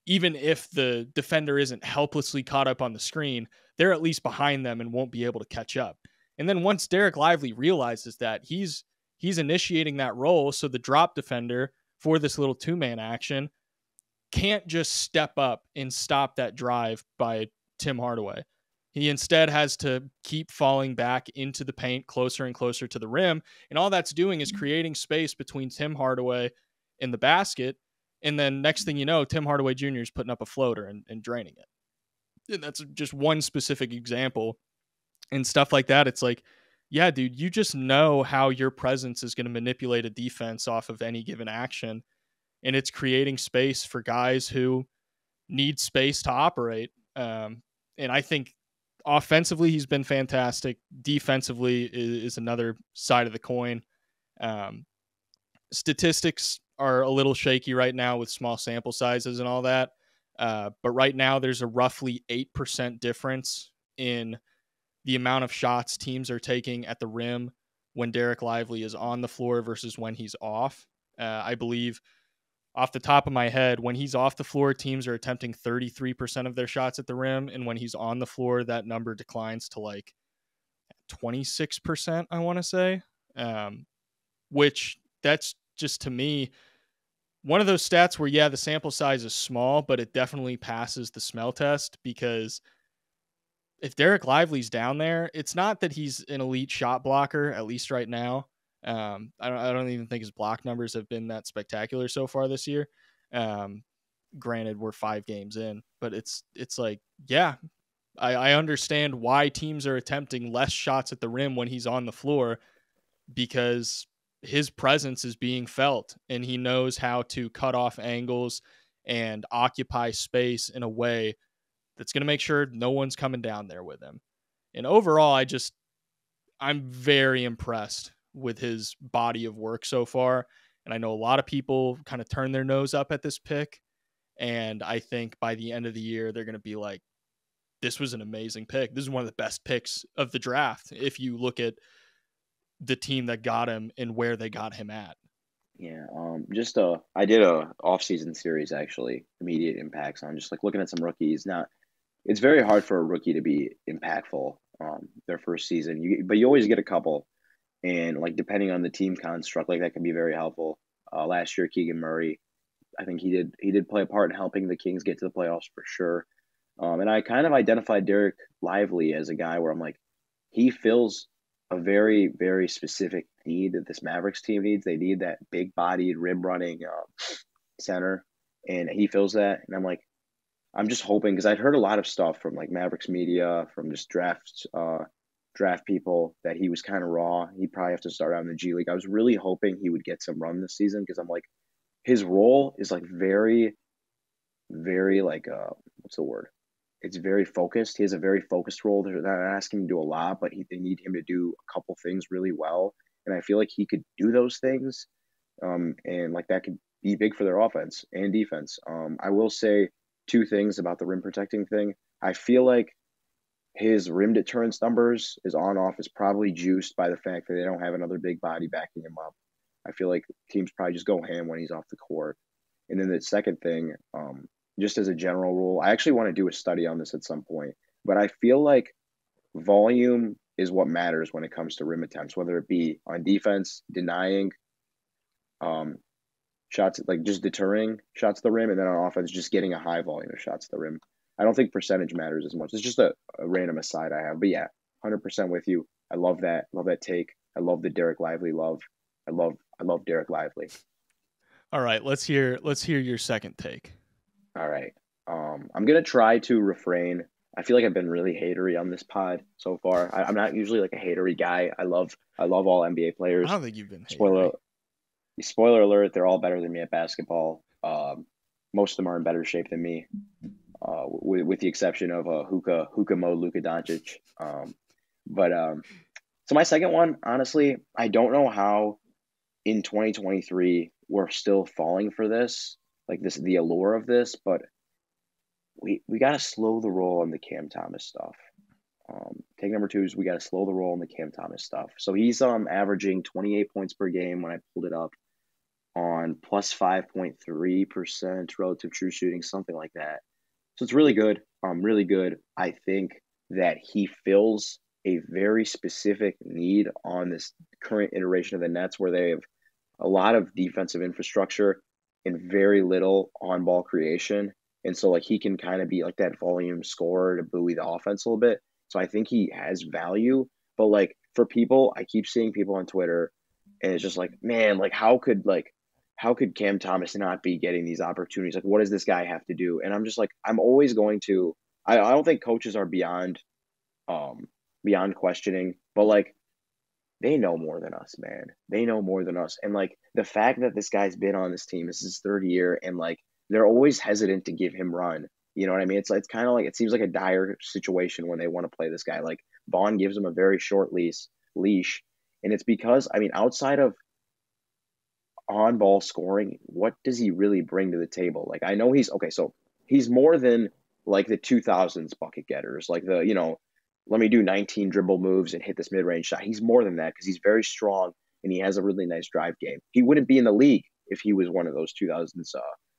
even if the defender isn't helplessly caught up on the screen, they're at least behind them and won't be able to catch up. And then once Derek Lively realizes that, he's initiating that role, so the drop defender for this little two-man action can't just step up and stop that drive by Tim Hardaway. He instead has to keep falling back into the paint closer and closer to the rim. And all that's doing is creating space between Tim Hardaway and the basket. And then next thing you know, Tim Hardaway Jr. is putting up a floater and draining it. And that's just one specific example. And stuff like that. It's like, yeah, dude, you just know how your presence is going to manipulate a defense off of any given action. And it's creating space for guys who need space to operate. And I think offensively, he's been fantastic. Defensively is another side of the coin. Um, Statistics are a little shaky right now with small sample sizes and all that. But right now, there's a roughly 8% difference in the amount of shots teams are taking at the rim when Derek Lively is on the floor versus when he's off. I believe off the top of my head, when he's off the floor, teams are attempting 33% of their shots at the rim. And when he's on the floor, that number declines to like 26%, I want to say, which that's just to me one of those stats where, yeah, the sample size is small, but it definitely passes the smell test because if Derek Lively's down there, it's not that he's an elite shot blocker, at least right now. I don't even think his block numbers have been that spectacular so far this year. Granted, we're 5 games in, but it's like, yeah, I understand why teams are attempting less shots at the rim when he's on the floor because his presence is being felt and he knows how to cut off angles and occupy space in a way that's going to make sure no one's coming down there with him. And overall, I'm very impressed with his body of work so far. And I know a lot of people kind of turn their nose up at this pick. And I think by the end of the year, they're going to be like, this was an amazing pick. This is one of the best picks of the draft. If you look at the team that got him and where they got him at. Yeah, I did a off-season series actually, immediate impacts on just like looking at some rookies. Now, it's very hard for a rookie to be impactful their first season. But you always get a couple, and like depending on the team construct, like that can be very helpful. Last year, Keegan Murray, I think he did play a part in helping the Kings get to the playoffs for sure. And I kind of identified Derek Lively as a guy where I'm like, he fills a very, very specific need that this Mavericks team needs. They need that big-bodied, rim-running center, and he fills that. And I'm like, I'm just hoping because I'd heard a lot of stuff from like Mavericks media, from just draft people that he was kind of raw. He'd probably have to start out in the G League. I was really hoping he would get some run this season because I'm like, his role is like very, very like what's the word? It's very focused. He has a very focused role. They're not asking him to do a lot, but they need him to do a couple things really well. And I feel like he could do those things, and like that could be big for their offense and defense. I will say 2 things about the rim protecting thing. I feel like his rim deterrence numbers, his on-off, is probably juiced by the fact that they don't have another big body backing him up. I feel like teams probably just go ham when he's off the court. And then the second thing, just as a general rule, I actually want to do a study on this at some point, but I feel like volume is what matters when it comes to rim attempts, whether it be on defense, denying shots, like just deterring shots to the rim, and then on offense, just getting a high volume of shots to the rim. I don't think percentage matters as much. It's just a random aside I have. But yeah, 100% with you. I love that. Love that take. I love the Derek Lively love. I love Derek Lively. All right, let's hear your second take. All right. I'm gonna try to refrain. I feel like I've been really hatery on this pod so far. I'm not usually like a hatery guy. I love all NBA players. I don't think you've been Spoiler alert, they're all better than me at basketball. Most of them are in better shape than me, with the exception of Hookah Mo Luka Doncic. So my second one, honestly, I don't know how in 2023 we're still falling for this, like this, the allure of this, but we got to slow the roll on the Cam Thomas stuff. Take number 2 is we got to slow the roll on the Cam Thomas stuff. So he's averaging 28 points per game when I pulled it up, on plus 5.3% relative true shooting, something like that. So it's really good. Really good. I think that he fills a very specific need on this current iteration of the Nets, where they have a lot of defensive infrastructure and very little on-ball creation. And so like he can kind of be like that volume scorer to buoy the offense a little bit. So I think he has value. But like for people, I keep seeing people on Twitter, and it's just like, man, how could Cam Thomas not be getting these opportunities? Like, what does this guy have to do? And I'm just like, I'm always going to. I don't think coaches are um beyond questioning, but like they know more than us, man. They know more than us. And like the fact that this guy's been on this team, this is his third year, and like they're always hesitant to give him run. You know what I mean? It's kind of like it seems like a dire situation when they want to play this guy. Like Vaughn gives him a very short leash, and it's because I mean, outside of on ball scoring, what does he really bring to the table? Like I know he's okay, so he's more than like the 2000s bucket getters, like the let me do 19 dribble moves and hit this mid range shot. He's more than that because he's very strong and he has a really nice drive game. He wouldn't be in the league if he was one of those 2000s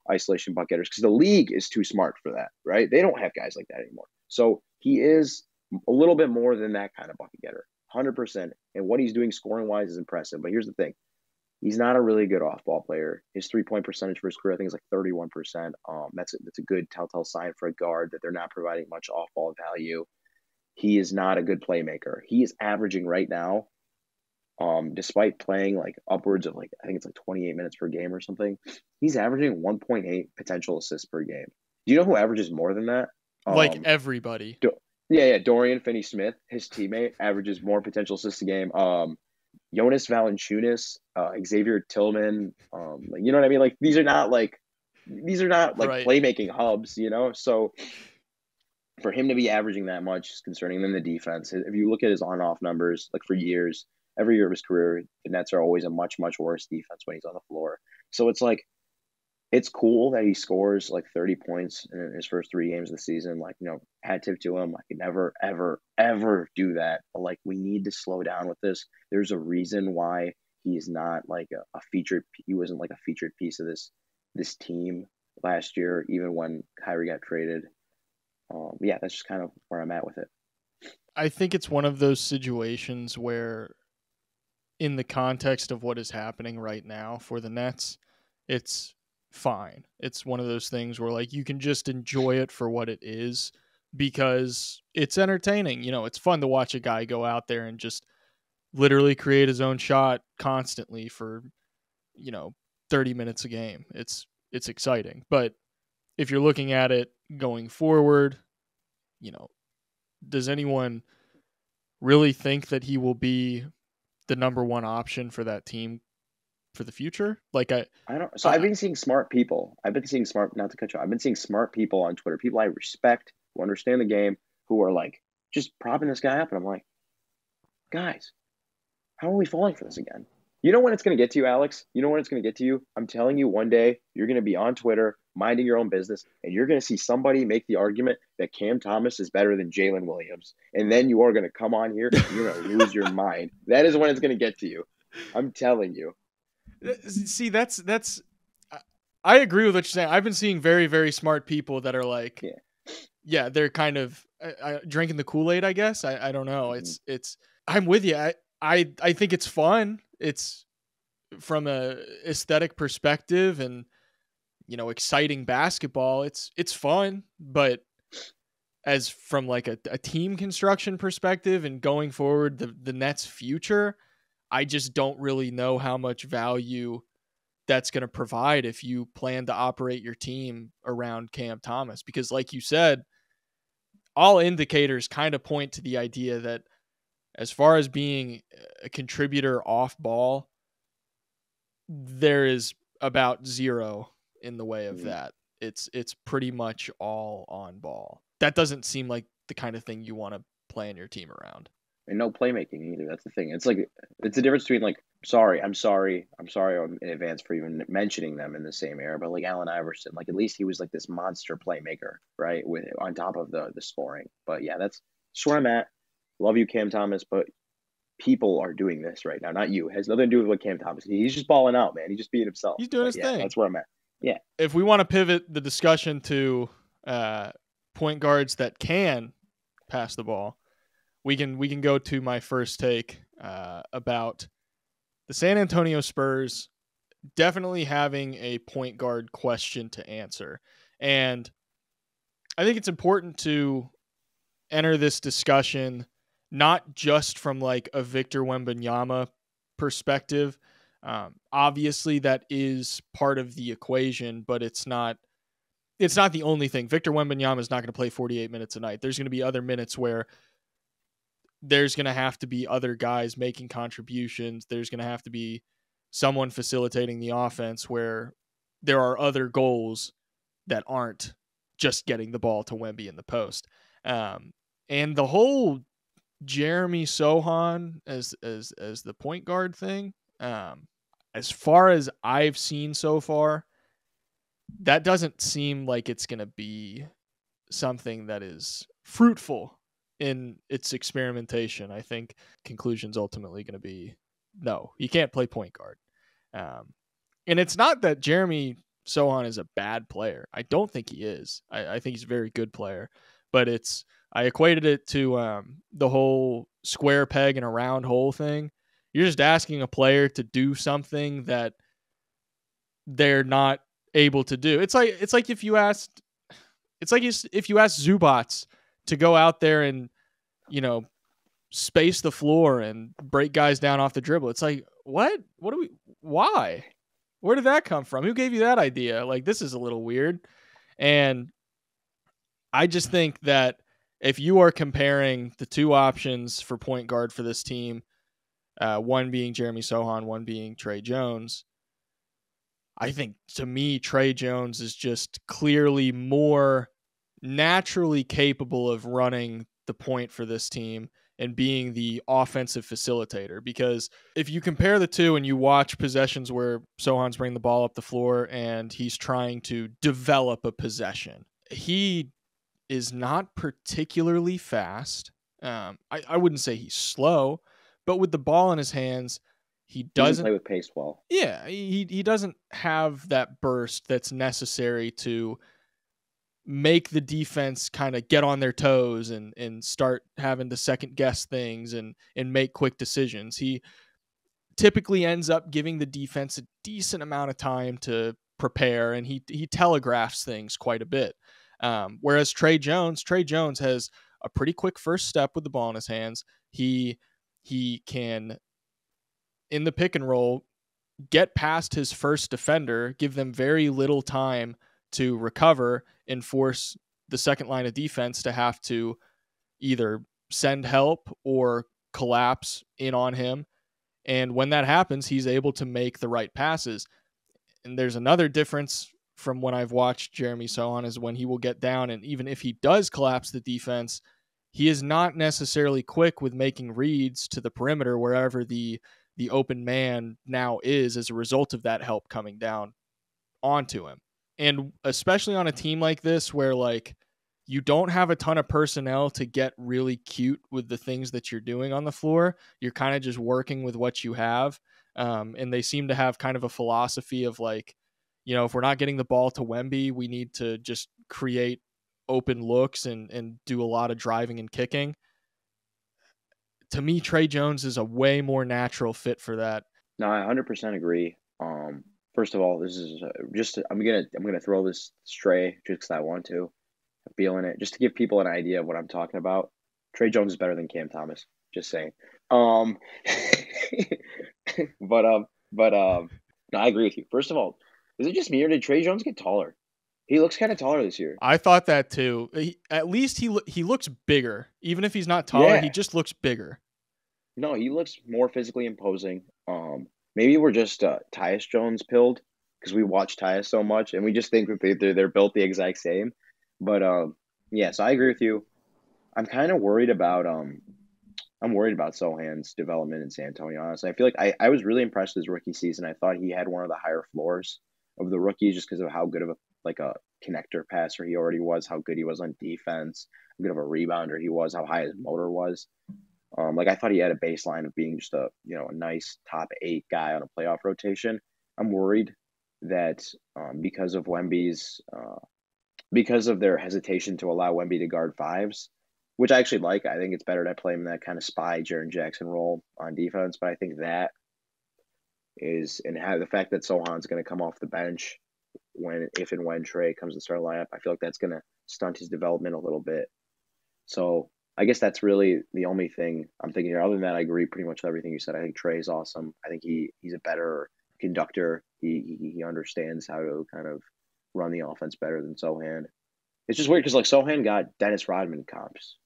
isolation bucket getters because the league is too smart for that, right? They don't have guys like that anymore. So he is a little bit more than that kind of bucket getter, 100%. And what he's doing scoring wise is impressive. But here's the thing. He's not a really good off-ball player. His three-point percentage for his career, I think, is like 31%. That's a good telltale sign for a guard that they're not providing much off-ball value. He is not a good playmaker. He is averaging right now, despite playing like upwards of like I think it's like 28 minutes per game or something. He's averaging 1.8 potential assists per game. Do you know who averages more than that? Like everybody. Yeah. Dorian Finney-Smith, his teammate, averages more potential assists a game. Jonas Valanciunas, Xavier Tillman, you know what I mean? Like these are not like Right. playmaking hubs, So for him to be averaging that much is concerning. Then the defense. If you look at his on-off numbers, like for years, every year of his career, the Nets are always a much, much worse defense when he's on the floor. So it's like it's cool that he scores like 30 points in his first 3 games of the season. Like, hat tip to him. I could never, ever, ever do that. But like, we need to slow down with this. There's a reason why he's not like a featured. He wasn't like a featured piece of this team last year, even when Kyrie got traded. Yeah, that's just kind of where I'm at with it. I think it's one of those situations where, in the context of what is happening right now for the Nets, it's fine. It's one of those things where like you can just enjoy it for what it is because it's entertaining. It's fun to watch a guy go out there and just literally create his own shot constantly for, 30 minutes a game. It's exciting. But if you're looking at it going forward, does anyone really think that he will be the number one option for that team for the future? Like I don't. So I've been seeing smart people. I've been seeing smart. Not to cut you off. I've been seeing smart people on Twitter. People I respect, who understand the game, who are like just propping this guy up, and I'm like, guys, how are we falling for this again? You know when it's going to get to you, Alex? You know when it's going to get to you? I'm telling you, one day you're going to be on Twitter minding your own business, and you're going to see somebody make the argument that Cam Thomas is better than Jalen Williams. And then you are going to come on here and you're going to lose your mind. That is when it's going to get to you. I'm telling you. See, that's I agree with what you're saying. I've been seeing very, very smart people that are like, yeah they're kind of drinking the Kool-Aid, I guess. I don't know. It's I'm with you. I think it's fun. It's from a aesthetic perspective and exciting basketball. It's fun, but as from like a team construction perspective and going forward the Nets' future, I just don't really know how much value that's going to provide if you plan to operate your team around Cam Thomas. Because like you said, all indicators kind of point to the idea that as far as being a contributor off ball, there is about zero in the way of that. It's pretty much all on ball. That doesn't seem like the kind of thing you want to plan your team around. And no playmaking either. That's the thing. It's like it's a difference between like I'm sorry in advance for even mentioning them in the same era. But like Allen Iverson, like at least he was like this monster playmaker, right? With on top of the scoring. But yeah, that's where I'm at. Love you, Cam Thomas, but people are doing this right now, not you. It has nothing to do with what Cam Thomas. He's just balling out, man. He's just being himself. He's doing his thing. That's where I'm at. Yeah. If we want to pivot the discussion to point guards that can pass the ball, we can go to my first take about the San Antonio Spurs definitely having a point guard question to answer. And I think it's important to enter this discussion not just from like a Victor Wembanyama perspective. Obviously, that is part of the equation, but it's not the only thing. Victor Wembanyama is not going to play 48 minutes a night. There's going to be other minutes where there's going to have to be other guys making contributions. There's going to have to be someone facilitating the offense where there are other goals that aren't just getting the ball to Wemby in the post. And the whole Jeremy Sohan as the point guard thing, as far as I've seen so far, that doesn't seem like it's going to be something that is fruitful in its experimentation. I think conclusion's ultimately going to be no, you can't play point guard. And it's not that Jeremy Sohan is a bad player. I don't think he is. I think he's a very good player, but I equated it to the whole square peg in a round hole thing. You're just asking a player to do something that they're not able to do. It's like if you asked Zubats to go out there and, space the floor and break guys down off the dribble. It's like, why? Where did that come from? Who gave you that idea? Like, this is a little weird. And I just think that if you are comparing the two options for point guard for this team, one being Jeremy Sohan, one being Tre Jones, I think, to me, Tre Jones is just clearly more naturally capable of running the point for this team and being the offensive facilitator. Because if you compare the two and you watch possessions where Sohan's bringing the ball up the floor and he's trying to develop a possession, he is not particularly fast. I wouldn't say he's slow, but with the ball in his hands, he doesn't play with pace well. Yeah, he doesn't have that burst that's necessary to make the defense kind of get on their toes and start having to second guess things and make quick decisions. He typically ends up giving the defense a decent amount of time to prepare, and he telegraphs things quite a bit. Whereas Tre Jones has a pretty quick first step with the ball in his hands. He can, in the pick and roll, get past his first defender, give them very little time to recover, and force the second line of defense to have to either send help or collapse in on him. And when that happens, he's able to make the right passes. And there's another difference from when I've watched Jeremy Sohan is when he will get down, and even if he does collapse the defense, he is not necessarily quick with making reads to the perimeter wherever the open man now is as a result of that help coming down onto him. And especially on a team like this where like you don't have a ton of personnel to get really cute with the things that you're doing on the floor. You're kind of just working with what you have. And they seem to have kind of a philosophy of like, if we're not getting the ball to Wemby, we need to just create open looks and do a lot of driving and kicking. To me, Tre Jones is a way more natural fit for that. No, I 100% agree. First of all, this is I'm gonna throw this stray just because I want to. I'm feeling it, just to give people an idea of what I'm talking about. Tre Jones is better than Cam Thomas. Just saying. But no, I agree with you. First of all, is it just me or did Tre Jones get taller? He looks kind of taller this year. I thought that too. At least he looks bigger. Even if he's not taller, He just looks bigger. No, he looks more physically imposing. Maybe we're just Tyus Jones pilled because we watch Tyus so much and we just think that they're built the exact same. But yeah, so I agree with you. I'm kind of worried about Sohan's development in San Antonio. Honestly, I feel like I was really impressed with his rookie season. I thought he had one of the higher floors of the rookies just because of how good of a connector passer he already was, how good he was on defense, how good of a rebounder he was, how high his motor was. I thought he had a baseline of being just a nice top 8 guy on a playoff rotation. I'm worried that because of their hesitation to allow Wemby to guard fives, which I actually like. I think it's better to play him in that kind of spy Jaren Jackson role on defense. But I think that is, and have the fact that Sohan's going to come off the bench if and when Tre comes to start lineup, I feel like that's going to stunt his development a little bit. So I guess that's really the only thing I'm thinking here. Other than that, I agree pretty much with everything you said. I think Trey's awesome. I think he's a better conductor. He understands how to kind of run the offense better than Sohan. It's just weird because like Sohan got Dennis Rodman comps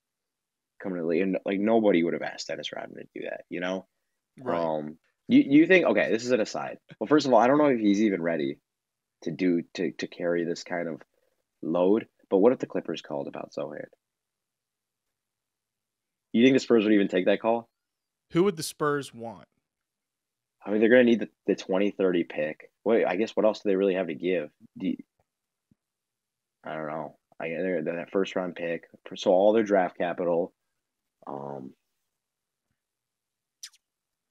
coming to the league, and like nobody would have asked Dennis Rodman to do that, you know? Right. You think okay, this is an aside. Well, first of all, I don't know if he's even ready to carry this kind of load. But what if the Clippers called about Sohan? You think the Spurs would even take that call? Who would the Spurs want? I mean, they're going to need the 2030 pick. Wait, I guess what else do they really have to give? I don't know. They're that first round pick, so all their draft capital. Um,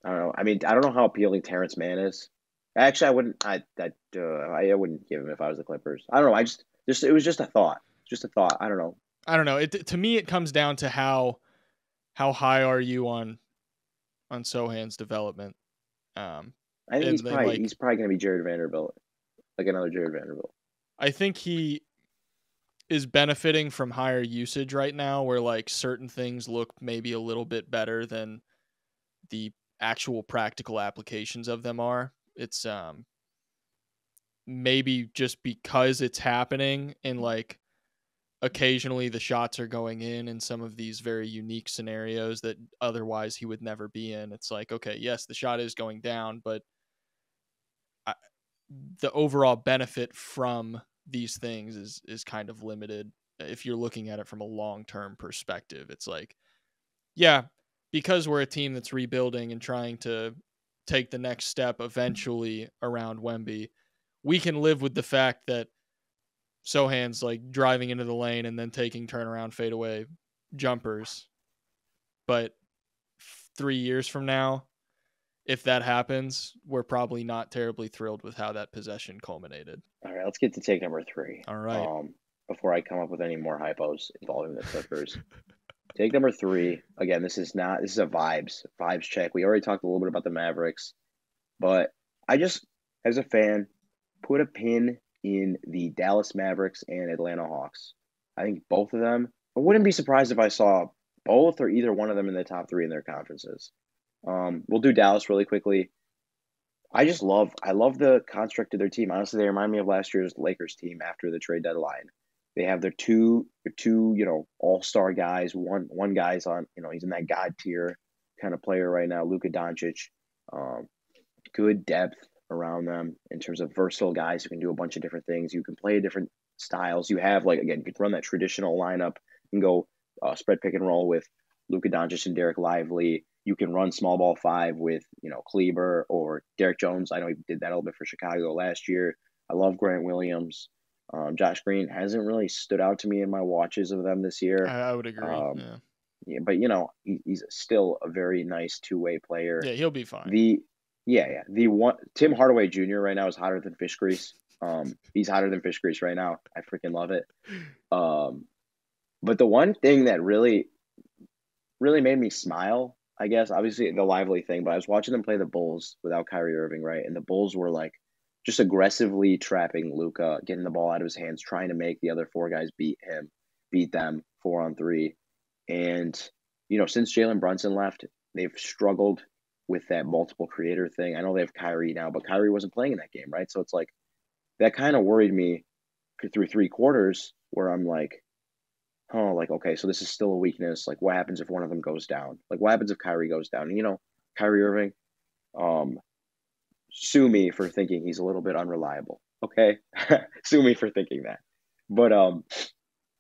I don't know. I mean, I don't know how appealing Terrence Mann is. Actually, I wouldn't. I wouldn't give him if I was the Clippers. I don't know. I just it was just a thought. Just a thought. I don't know. I don't know. To me, it comes down to how high are you on Sohan's development? I think And then like he's probably going to be Jared Vanderbilt, like another Jared Vanderbilt. I think he is benefiting from higher usage right now, where like certain things look maybe a little bit better than the actual practical applications of them are. It's maybe just because it's happening and like occasionally the shots are going in some of these very unique scenarios that otherwise he would never be in. It's like, okay, yes, the shot is going down, but I, the overall benefit from these things is kind of limited if you're looking at it from a long-term perspective. It's like, yeah, because we're a team that's rebuilding and trying to take the next step eventually around Wemby, we can live with the fact that Sohan's like driving into the lane and then taking turnaround fadeaway jumpers. But 3 years from now, if that happens, we're probably not terribly thrilled with how that possession culminated. All right, let's get to take number 3. All right. Before I come up with any more hypos involving the Clippers. Take number 3. Again, this is a vibes check. We already talked a little bit about the Mavericks, but I just, as a fan, put a pin in the Dallas Mavericks and Atlanta Hawks. I think both of them. I wouldn't be surprised if I saw both or either one of them in the top 3 in their conferences. We'll do Dallas really quickly. I love the construct of their team. Honestly, they remind me of last year's Lakers team after the trade deadline. They have their two all-star guys. One guy's on, he's in that god tier kind of player right now, Luka Doncic. Good depth around them in terms of versatile guys who can do a bunch of different things. You can play different styles. You have you can run that traditional lineup. You can go spread pick and roll with Luka Doncic and Derek Lively. You can run small ball 5 with, Kleber or Derek Jones. I know he did that a little bit for Chicago last year. I love Grant Williams. Josh Green hasn't really stood out to me in my watches of them this year. I would agree. Yeah, but he's still a very nice two-way player. Yeah, he'll be fine. The one Tim Hardaway Jr. right now is hotter than fish grease. He's hotter than fish grease right now. I freaking love it. But the one thing that really made me smile, I guess, obviously the Lively thing, but I was watching them play the Bulls without Kyrie Irving, right? And the Bulls were like just aggressively trapping Luka, getting the ball out of his hands, trying to make the other 4 guys beat them 4-on-3. And, since Jalen Brunson left, they've struggled with that multiple creator thing. I know they have Kyrie now, but Kyrie wasn't playing in that game, right? So it's like that kind of worried me through 3 quarters where I'm like, oh, like, okay, so this is still a weakness. Like, what happens if one of them goes down? Like, what happens if Kyrie goes down? And, Kyrie Irving, sue me for thinking he's a little bit unreliable. Okay? Sue me for thinking that. But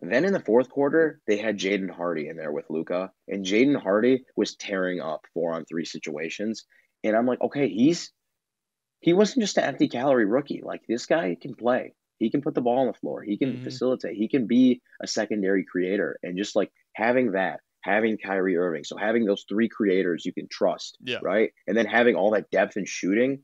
then in the 4th quarter, they had Jaden Hardy in there with Luka, and Jaden Hardy was tearing up 4-on-3 situations. And I'm like, okay, he wasn't just an empty calorie rookie. Like, this guy can play. He can put the ball on the floor. He can facilitate. He can be a secondary creator. And just like having Kyrie Irving, so having those 3 creators you can trust, right? And then having all that depth and shooting.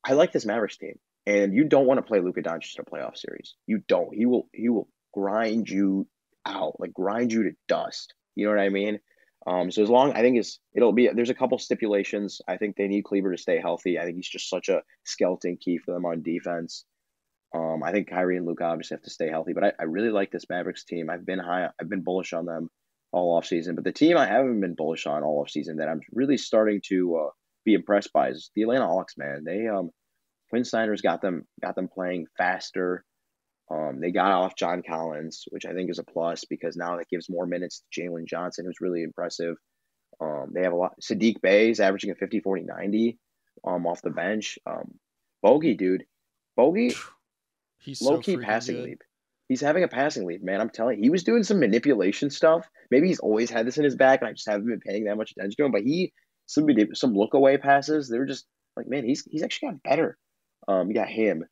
I like this Mavericks team. And you don't want to play Luka Doncic in a playoff series. You don't. He will grind you out, like grind you to dust. You know what I mean? So as long, I think there's a couple stipulations. I think they need Kleber to stay healthy. I think he's just such a skeleton key for them on defense. I think Kyrie and Luka obviously have to stay healthy, but I really like this Mavericks team. I've been bullish on them all off season, but the team I haven't been bullish on all off season that I'm really starting to be impressed by is the Atlanta Hawks. Man, they Quinn Snyder's got them playing faster. They got off John Collins, which I think is a plus because now that gives more minutes to Jalen Johnson, who's really impressive. They have a lot. Sadiq Bey is averaging a 50, 40, 90 off the bench. Bogey, dude. Bogey, He's low so key freaking passing good. leap. He's having a passing leap, man. I'm telling you, he was doing some manipulation stuff. Maybe he's always had this in his back, and I just haven't been paying that much attention to him. But some look away passes. They were just like, man, he's actually got better. You got him.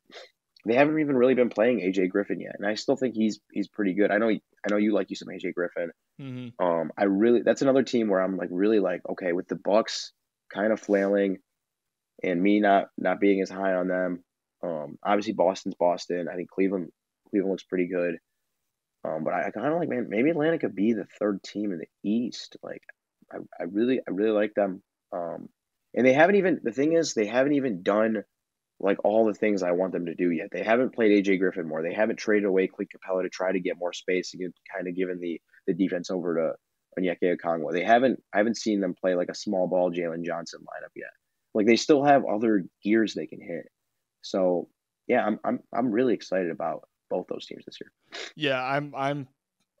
They haven't even really been playing AJ Griffin yet, and I still think he's pretty good. I know you like you some AJ Griffin. Mm-hmm. I really that's another team where I'm like really like okay with the Bucks kind of flailing and me not being as high on them. Obviously Boston's Boston. I think Cleveland looks pretty good. But I kind of like man maybe Atlanta could be the third team in the East. Like I really like them. And they haven't even the thing is they haven't even done like all the things I want them to do yet. They haven't played AJ Griffin more. They haven't traded away Clint Capella to try to get more space and kind of given the defense over to Onyeka Okongwu. I haven't seen them play like a small ball Jalen Johnson lineup yet. Like they still have other gears they can hit. So yeah, I'm really excited about both those teams this year. Yeah,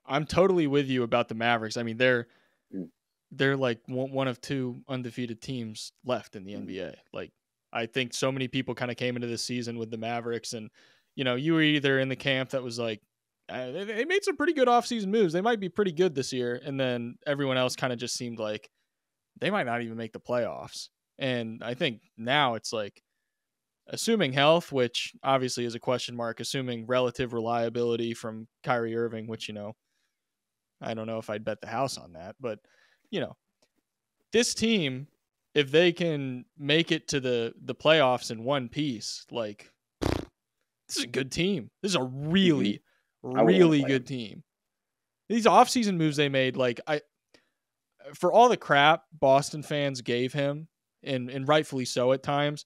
I'm totally with you about the Mavericks. I mean, Mm, they're like one of two undefeated teams left in the mm, NBA. Like I think so many people kind of came into this season with the Mavericks, and you were either in the camp that was like they made some pretty good offseason moves. They might be pretty good this year, and then everyone else kind of just seemed like they might not even make the playoffs. And I think now it's like assuming health, which obviously is a question mark, assuming relative reliability from Kyrie Irving, which I don't know if I'd bet the house on that, but you know, this team, if they can make it to the playoffs in one piece, like this is a good team. This is a mm-hmm. really, I wouldn't want to really play good them. team. These offseason moves they made, like for all the crap Boston fans gave him, and rightfully so at times,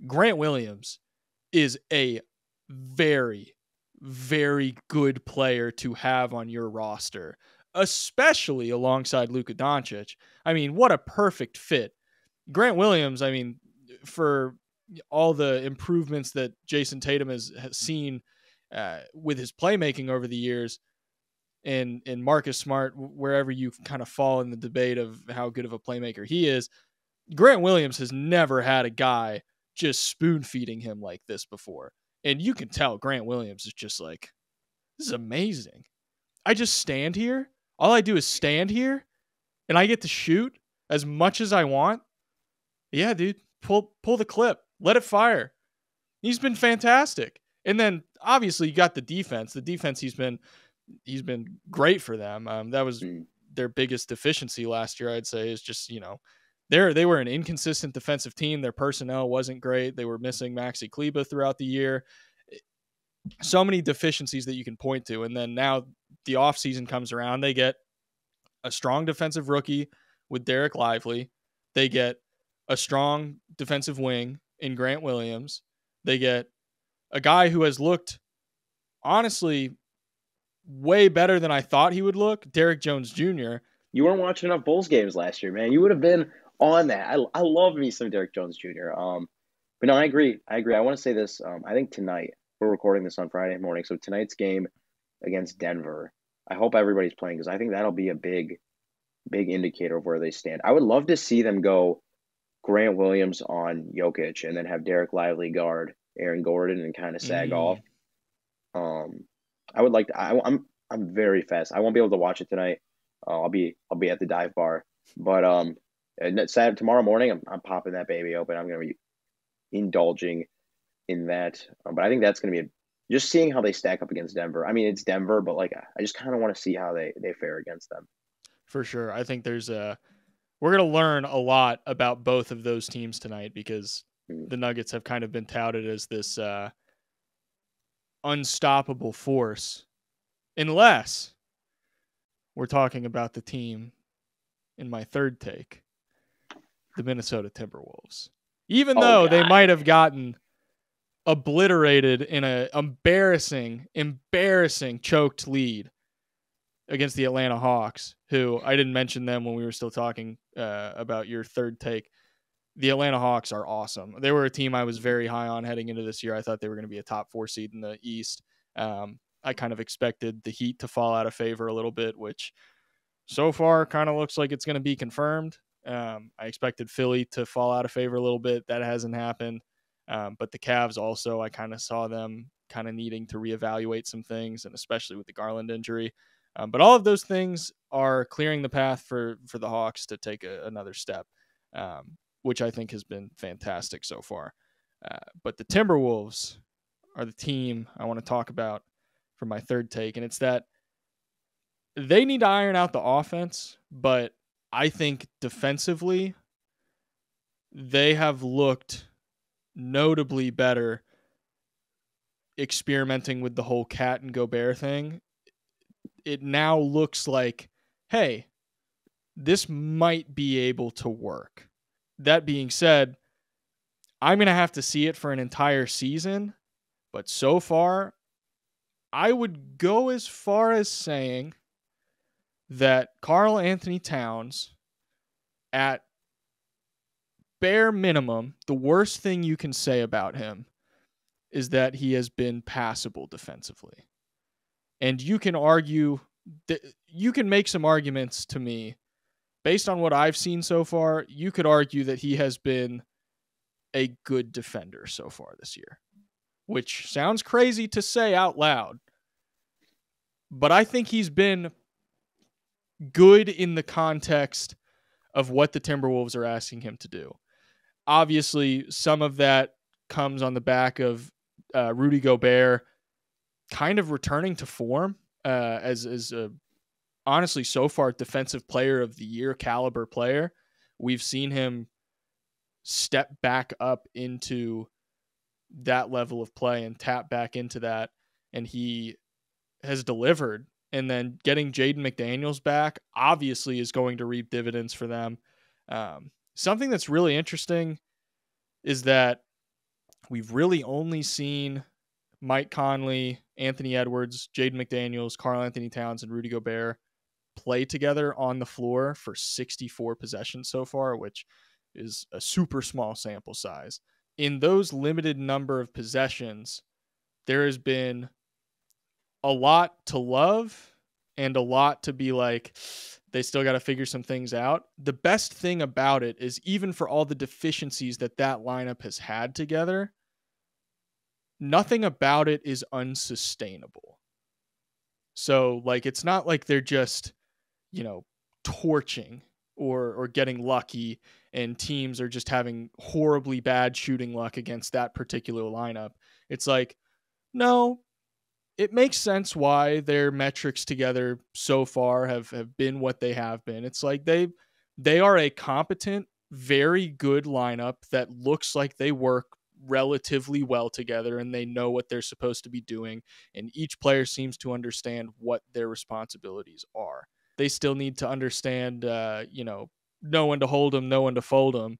Grant Williams is a very, very good player to have on your roster, especially alongside Luka Doncic. I mean, what a perfect fit. Grant Williams, I mean, for all the improvements that Jason Tatum has seen with his playmaking over the years, and Marcus Smart, wherever you kind of fall in the debate of how good of a playmaker he is, Grant Williams has never had a guy just spoon feeding him like this before. And you can tell Grant Williams is just like, this is amazing. I just stand here. All I do is stand here and I get to shoot as much as I want. Yeah, dude, pull the clip. Let it fire. He's been fantastic. And then obviously you got the defense. The defense he's been great for them. That was Mm. their biggest deficiency last year, I'd say, is just, they were an inconsistent defensive team. Their personnel wasn't great. They were missing Maxi Kleba throughout the year. So many deficiencies that you can point to. And then now the offseason comes around. They get a strong defensive rookie with Derek Lively. They get a strong defensive wing in Grant Williams. They get a guy who has looked, honestly, way better than I thought he would look, Derek Jones Jr. You weren't watching enough Bulls games last year, man. You would have been on that. I love me some Derek Jones Jr. But no, I agree. I want to say this. I think tonight we're recording this on Friday morning, so tonight's game against Denver. I hope everybody's playing because I think that'll be a big indicator of where they stand. I would love to see them go Grant Williams on Jokic and then have Derek Lively guard Aaron Gordon and kind of sag off. Mm. Um, I would like to. I'm very fast. I won't be able to watch it tonight. I'll be at the dive bar, but and tomorrow morning I'm popping that baby open. I'm gonna be indulging in that. But I think that's gonna be just seeing how they stack up against Denver. I mean, it's Denver, but like I just kind of want to see how they fare against them. For sure. I think we're going to learn a lot about both of those teams tonight because Mm. the Nuggets have kind of been touted as this unstoppable force, unless we're talking about the team in my third take, the Minnesota Timberwolves. Even Oh though they God, might have gotten obliterated in a embarrassing choked lead against the Atlanta Hawks, who I didn't mention them when we were still talking about your third take. The Atlanta Hawks are awesome. They were a team I was very high on heading into this year. I thought they were going to be a top 4 seed in the East. I kind of expected the Heat to fall out of favor a little bit, which so far kind of looks like it's going to be confirmed. I expected Philly to fall out of favor a little bit. That hasn't happened. But the Cavs also, I kind of saw them kind of needing to reevaluate some things, and especially with the Garland injury. But all of those things are clearing the path for the Hawks to take another step, which I think has been fantastic so far. But the Timberwolves are the team I want to talk about for my third take, and it's that they need to iron out the offense, but I think defensively they have looked notably better experimenting with the whole Cat and Gobert thing. It now looks like, hey, this might be able to work. That being said, I'm going to have to see it for an entire season, but so far, I would go as far as saying that Karl Anthony Towns, at bare minimum, the worst thing you can say about him is that he has been passable defensively. And you can argue, you can make some arguments to me, based on what I've seen so far, you could argue that he has been a good defender so far this year, which sounds crazy to say out loud. But I think he's been good in the context of what the Timberwolves are asking him to do. Obviously, some of that comes on the back of Rudy Gobert kind of returning to form as a, honestly, so far, defensive player of the year caliber player. We've seen him step back up into that level of play and tap back into that, and he has delivered. And then getting Jaden McDaniels back obviously is going to reap dividends for them. Something that's really interesting is that we've really only seen Mike Conley, Anthony Edwards, Jaden McDaniels, Karl Anthony Towns, and Rudy Gobert play together on the floor for 64 possessions so far, which is a super small sample size. In those limited number of possessions, there has been a lot to love and a lot to be like, they still got to figure some things out. The best thing about it is, even for all the deficiencies that lineup has had together, nothing about it is unsustainable. So, like, it's not like they're just, torching or getting lucky and teams are just having horribly bad shooting luck against that particular lineup. It's like, no, it makes sense why their metrics together so far have been what they have been. It's like they are a competent, very good lineup that looks like they work relatively well together and they know what they're supposed to be doing. And each player seems to understand what their responsibilities are. They still need to understand, know when to hold them, know when to fold them.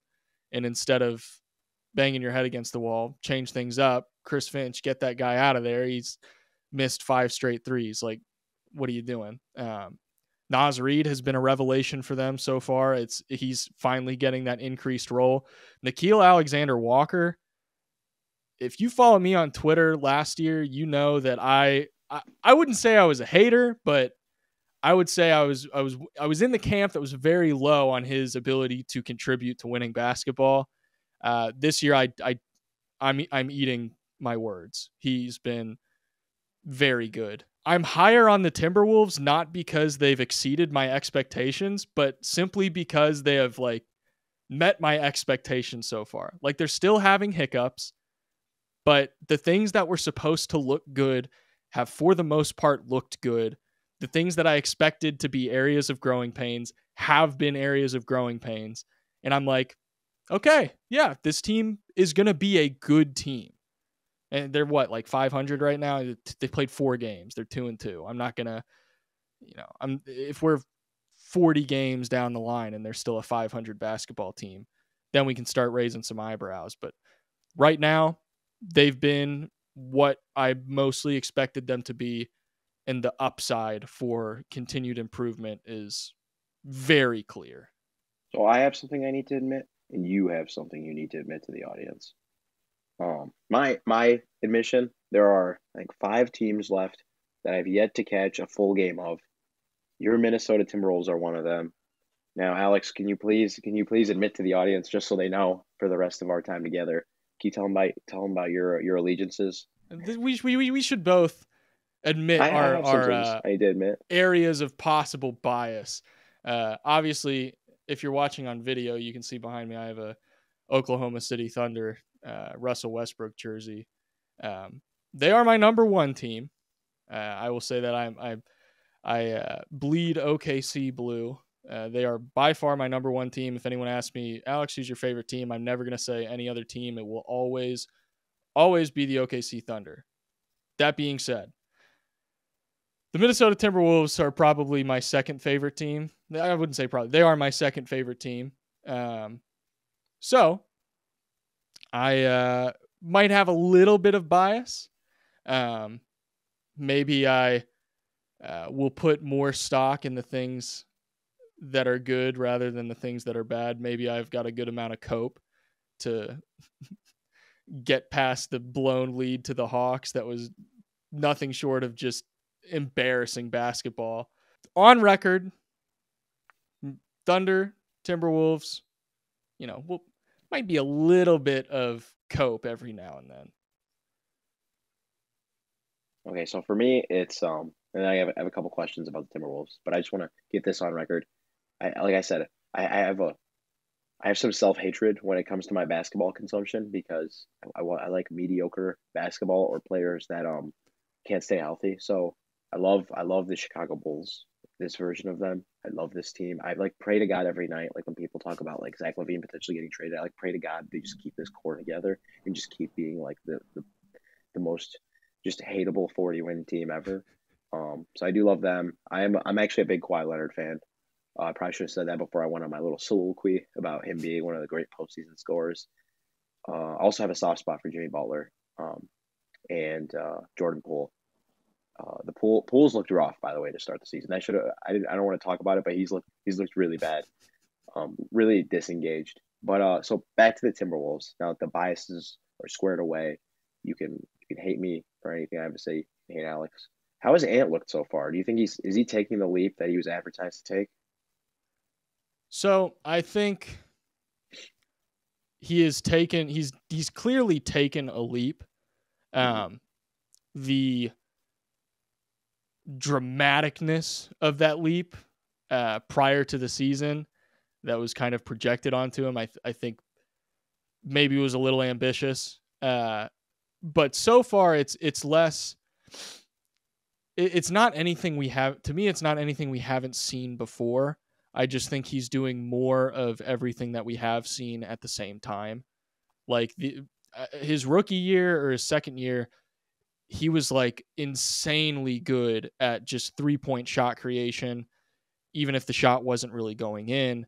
And instead of banging your head against the wall, change things up. Chris Finch, get that guy out of there. He's missed 5 straight threes. Like, what are you doing? Naz Reid has been a revelation for them so far. He's finally getting that increased role. Nickeil Alexander-Walker, if you follow me on Twitter last year, you know that I wouldn't say I was a hater, but I would say I was in the camp that was very low on his ability to contribute to winning basketball. This year, I'm eating my words. He's been very good. I'm higher on the Timberwolves, not because they've exceeded my expectations, but simply because they have met my expectations so far. Like, they're still having hiccups, but the things that were supposed to look good have for the most part looked good. The things that I expected to be areas of growing pains have been areas of growing pains. And I'm like, okay, yeah, this team is going to be a good team. And they're 500 right now? They played 4 games. They're 2-2. I'm not going to, if we're 40 games down the line and they're still a 500 basketball team, then we can start raising some eyebrows. But right now, they've been what I mostly expected them to be, and the upside for continued improvement is very clear. So I have something I need to admit, and you have something you need to admit to the audience. My admission, there are I think 5 teams left that I've yet to catch a full game of. Your Minnesota Timberwolves are one of them. Now, Alex, can you please admit to the audience just so they know for the rest of our time together? Can you tell them about your allegiances? We should both admit I have some things our I need to admit. areas of possible bias. Obviously, if you're watching on video, you can see behind me I have a Oklahoma City Thunder Russell Westbrook jersey. They are my number one team. I will say that I bleed OKC blue. They are by far my number one team. If anyone asks me, Alex, who's your favorite team? I'm never going to say any other team. It will always be the OKC Thunder. That being said, the Minnesota Timberwolves are probably my second favorite team. I wouldn't say probably. They are my second favorite team. So I might have a little bit of bias. Maybe I will put more stock in the things that are good rather than the things that are bad. Maybe I've got a good amount of cope to get past the blown lead to the Hawks that was nothing short of just embarrassing basketball. On record, Thunder, Timberwolves, might be a little bit of cope every now and then. Okay, so for me, it's and I have a couple questions about the Timberwolves, but I just want to get this on record. Like I said, I have some self-hatred when it comes to my basketball consumption because I like mediocre basketball or players that can't stay healthy. So I love the Chicago Bulls, this version of them. I love this team. I like pray to God every night, like when people talk about like Zach LaVine potentially getting traded. I like pray to God they just keep this core together and just keep being like the most just hateable 40-win team ever. So I do love them. I'm actually a big Kawhi Leonard fan. I probably should have said that before I went on my little soliloquy about him being one of the great postseason scorers. I also have a soft spot for Jimmy Butler and Jordan Poole. The Poole's looked rough, by the way, to start the season. I don't want to talk about it, but he's looked really bad, really disengaged. But so back to the Timberwolves. Now that the biases are squared away, you can hate me for anything I have to say. Hate Alex. How has Ant looked so far? Do you think is he taking the leap that he was advertised to take? So I think he's clearly taken a leap. The dramaticness of that leap prior to the season that was kind of projected onto him, I think maybe was a little ambitious. But so far it's less. It's not anything we have. To me, it's not anything we haven't seen before. I just think he's doing more of everything that we have seen at the same time. Like his rookie year or his second year, he was like insanely good at just 3-point shot creation, even if the shot wasn't really going in.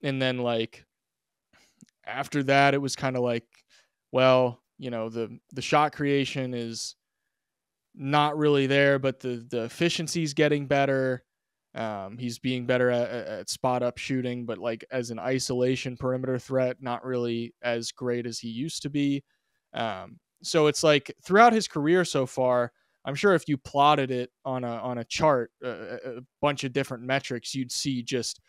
And then like after that, it was kind of like, well, the shot creation is not really there, but the efficiency's getting better. He's being better at spot up shooting, but like as an isolation perimeter threat, not really as great as he used to be. So it's like throughout his career so far, I'm sure if you plotted it on a chart, a bunch of different metrics, you'd see just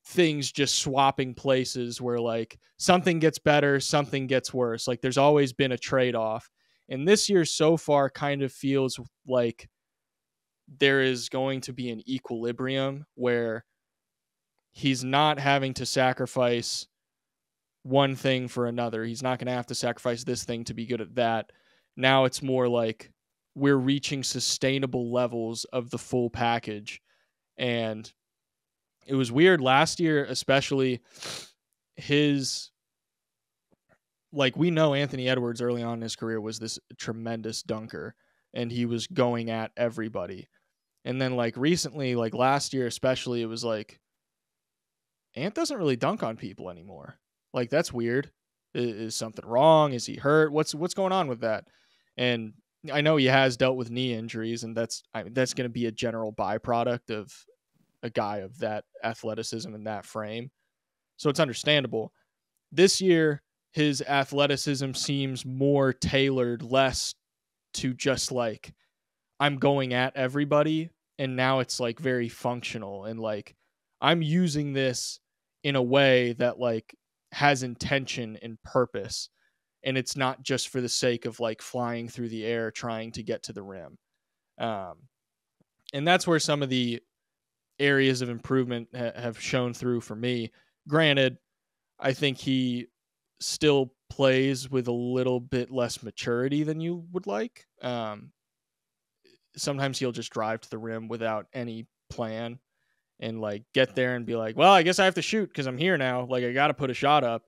things just swapping places where like something gets better, something gets worse. Like there's always been a trade-off. And this year so far kind of feels like there is going to be an equilibrium where he's not having to sacrifice one thing for another. He's not going to have to sacrifice this thing to be good at that. Now it's more like we're reaching sustainable levels of the full package. And it was weird last year, especially we know Anthony Edwards early on in his career was this tremendous dunker and he was going at everybody. And then like recently, like last year especially, it was like Ant doesn't really dunk on people anymore. Like that's weird. Is something wrong? Is he hurt? What's going on with that? And I know he has dealt with knee injuries, and that's going to be a general byproduct of a guy of that athleticism and that frame. So it's understandable. This year, his athleticism seems more tailored, less to just like, I'm going at everybody. And now it's like very functional and like, I'm using this in a way that like has intention and purpose. And it's not just for the sake of like flying through the air, trying to get to the rim. And that's where some of the areas of improvement have shown through for me. Granted, I think he still plays with a little bit less maturity than you would like. Sometimes he'll just drive to the rim without any plan and like get there and be like, well, I guess I have to shoot because I'm here now. Like I got to put a shot up.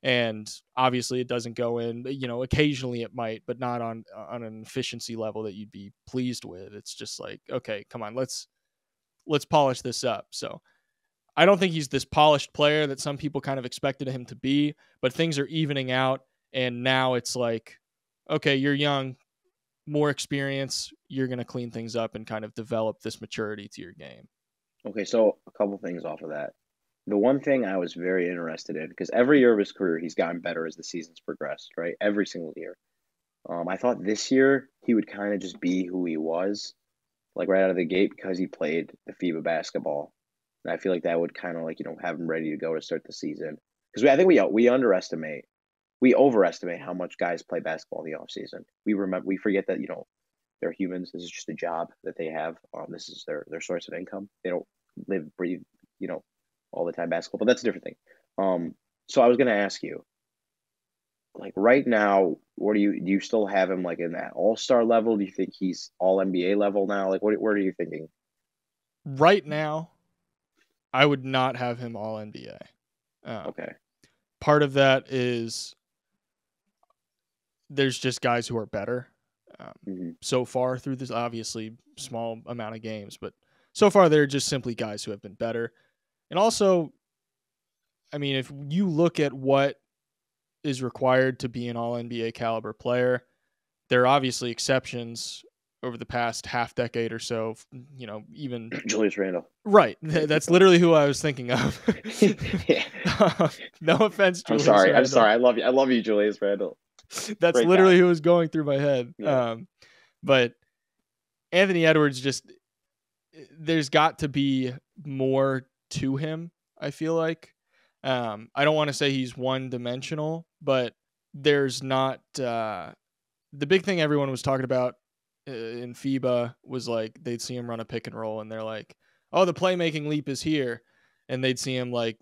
And obviously it doesn't go in, occasionally it might, but not on an efficiency level that you'd be pleased with. It's just like, okay, come on, let's polish this up. So I don't think he's this polished player that some people kind of expected him to be, but things are evening out. And now it's like, okay, you're young, more experience. You're going to clean things up and kind of develop this maturity to your game. Okay, so a couple things off of that. The one thing I was very interested in, because every year of his career, he's gotten better as the season's progressed, right? Every single year. I thought this year he would kind of just be who he was, like right out of the gate, because he played the FIBA basketball. And I feel like that would kind of like, have him ready to go to start the season. Because I think we overestimate how much guys play basketball in the offseason. We forget that, they're humans. This is just a job that they have. This is their source of income. They don't live, breathe, all the time basketball, but that's a different thing. So I was gonna ask you, like right now, do you still have him like in that all-star level? Do you think he's all NBA level now? Like where are you thinking? Right now, I would not have him all NBA. Okay. Part of that is there's just guys who are better. So far through this, obviously small amount of games, but so far they're just simply guys who have been better. And also, I mean, if you look at what is required to be an all NBA caliber player, there are obviously exceptions over the past half decade or so, even Julius Randle. Right. That's literally who I was thinking of. No offense, Julius Randle. I'm sorry. I love you, Julius Randle. That's Great literally guy. Who was going through my head. Yeah. But Anthony Edwards there's got to be more to him, I feel like. I don't want to say he's one-dimensional, but there's not the big thing everyone was talking about in FIBA was like they'd see him run a pick and roll and they're like, oh, the playmaking leap is here. And they'd see him like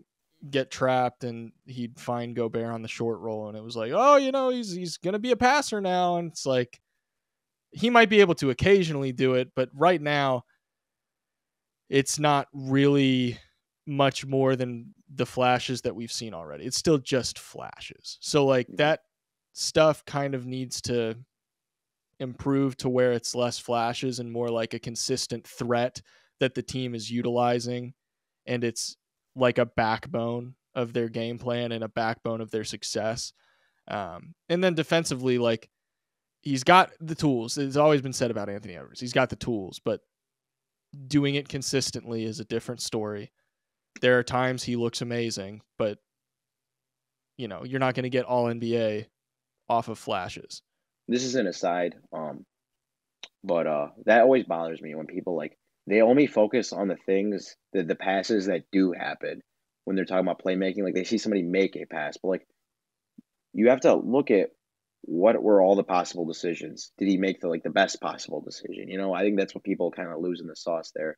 get trapped and he'd find Gobert on the short roll. And it was like, oh, he's going to be a passer now. And it's like, he might be able to occasionally do it, but right now it's not really much more than the flashes that we've seen already. It's still just flashes. So like that stuff kind of needs to improve to where it's less flashes and more like a consistent threat that the team is utilizing. And it's like a backbone of their game plan and a backbone of their success. And then defensively, like he's got the tools. It's always been said about Anthony Edwards. He's got the tools, but doing it consistently is a different story. There are times he looks amazing, but you're not going to get all NBA off of flashes. This is an aside, but that always bothers me when people they only focus on the things the passes that do happen when they're talking about playmaking. Like they see somebody make a pass, but you have to look at what were all the possible decisions. Did he make the best possible decision? I think that's what people kind of lose in the sauce there.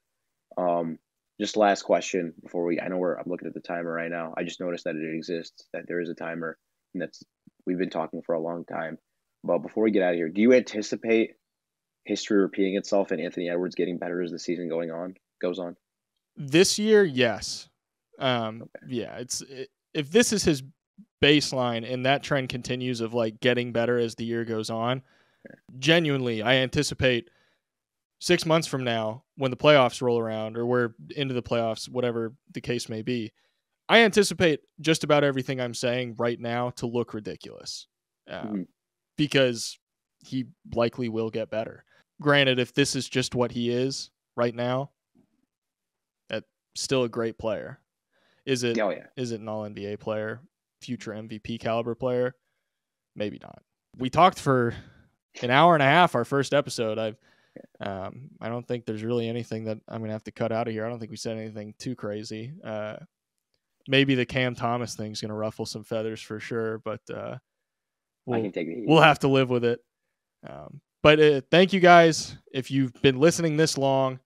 Just last question before I'm looking at the timer right now. I just noticed that it exists, that there is a timer, and we've been talking for a long time. But before we get out of here, do you anticipate history repeating itself and Anthony Edwards getting better as the season goes on? This year, yes. Okay. Yeah, if this is his baseline and that trend continues of getting better as the year goes on, genuinely, I anticipate 6 months from now when the playoffs roll around or we're into the playoffs, whatever the case may be, I anticipate just about everything I'm saying right now to look ridiculous because he likely will get better. Granted, if this is just what he is right now, that's still a great player. Is it? Oh, yeah. Is it an All-NBA player, future MVP caliber player? Maybe not. We talked for an hour and a half our first episode. I don't think there's really anything that I'm gonna have to cut out of here. I don't think we said anything too crazy. Maybe the Cam Thomas thing's gonna ruffle some feathers for sure, but we'll have to live with it. But thank you guys if you've been listening this long.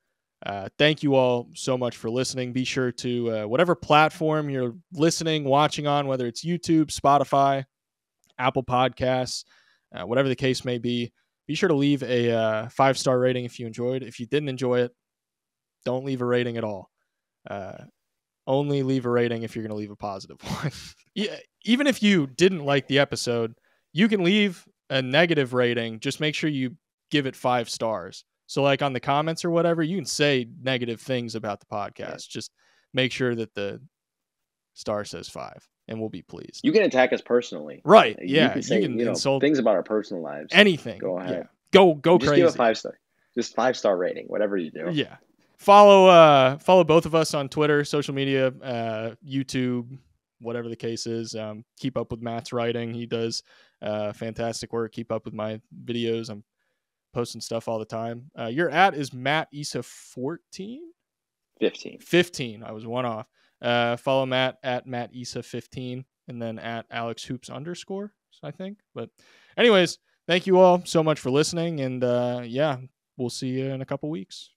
Thank you all so much for listening. Be sure to whatever platform you're listening, watching on, whether it's YouTube, Spotify, Apple Podcasts, whatever the case may be sure to leave a 5-star rating if you enjoyed. If you didn't enjoy it, don't leave a rating at all. Only leave a rating if you're going to leave a positive one. Yeah, even if you didn't like the episode, you can leave a negative rating. Just make sure you give it 5 stars. So like on the comments or whatever, you can say negative things about the podcast. Yeah. Just make sure that the star says 5 and we'll be pleased. You can attack us personally. Right. Yeah. You can say, insult things about our personal lives. Anything. Go ahead. Yeah. Go just crazy. Just give a 5-star. Just 5-star rating, whatever you do. Yeah. Follow both of us on Twitter, social media, YouTube, whatever the case is. Keep up with Matt's writing. He does fantastic work. Keep up with my videos. I'm posting stuff all the time. Your @ is Mat Issa 14? 15. I was one off. Follow Matt at Mat Issa 15 and then at AlexHoops_, I think. But anyways, thank you all so much for listening. And we'll see you in a couple weeks.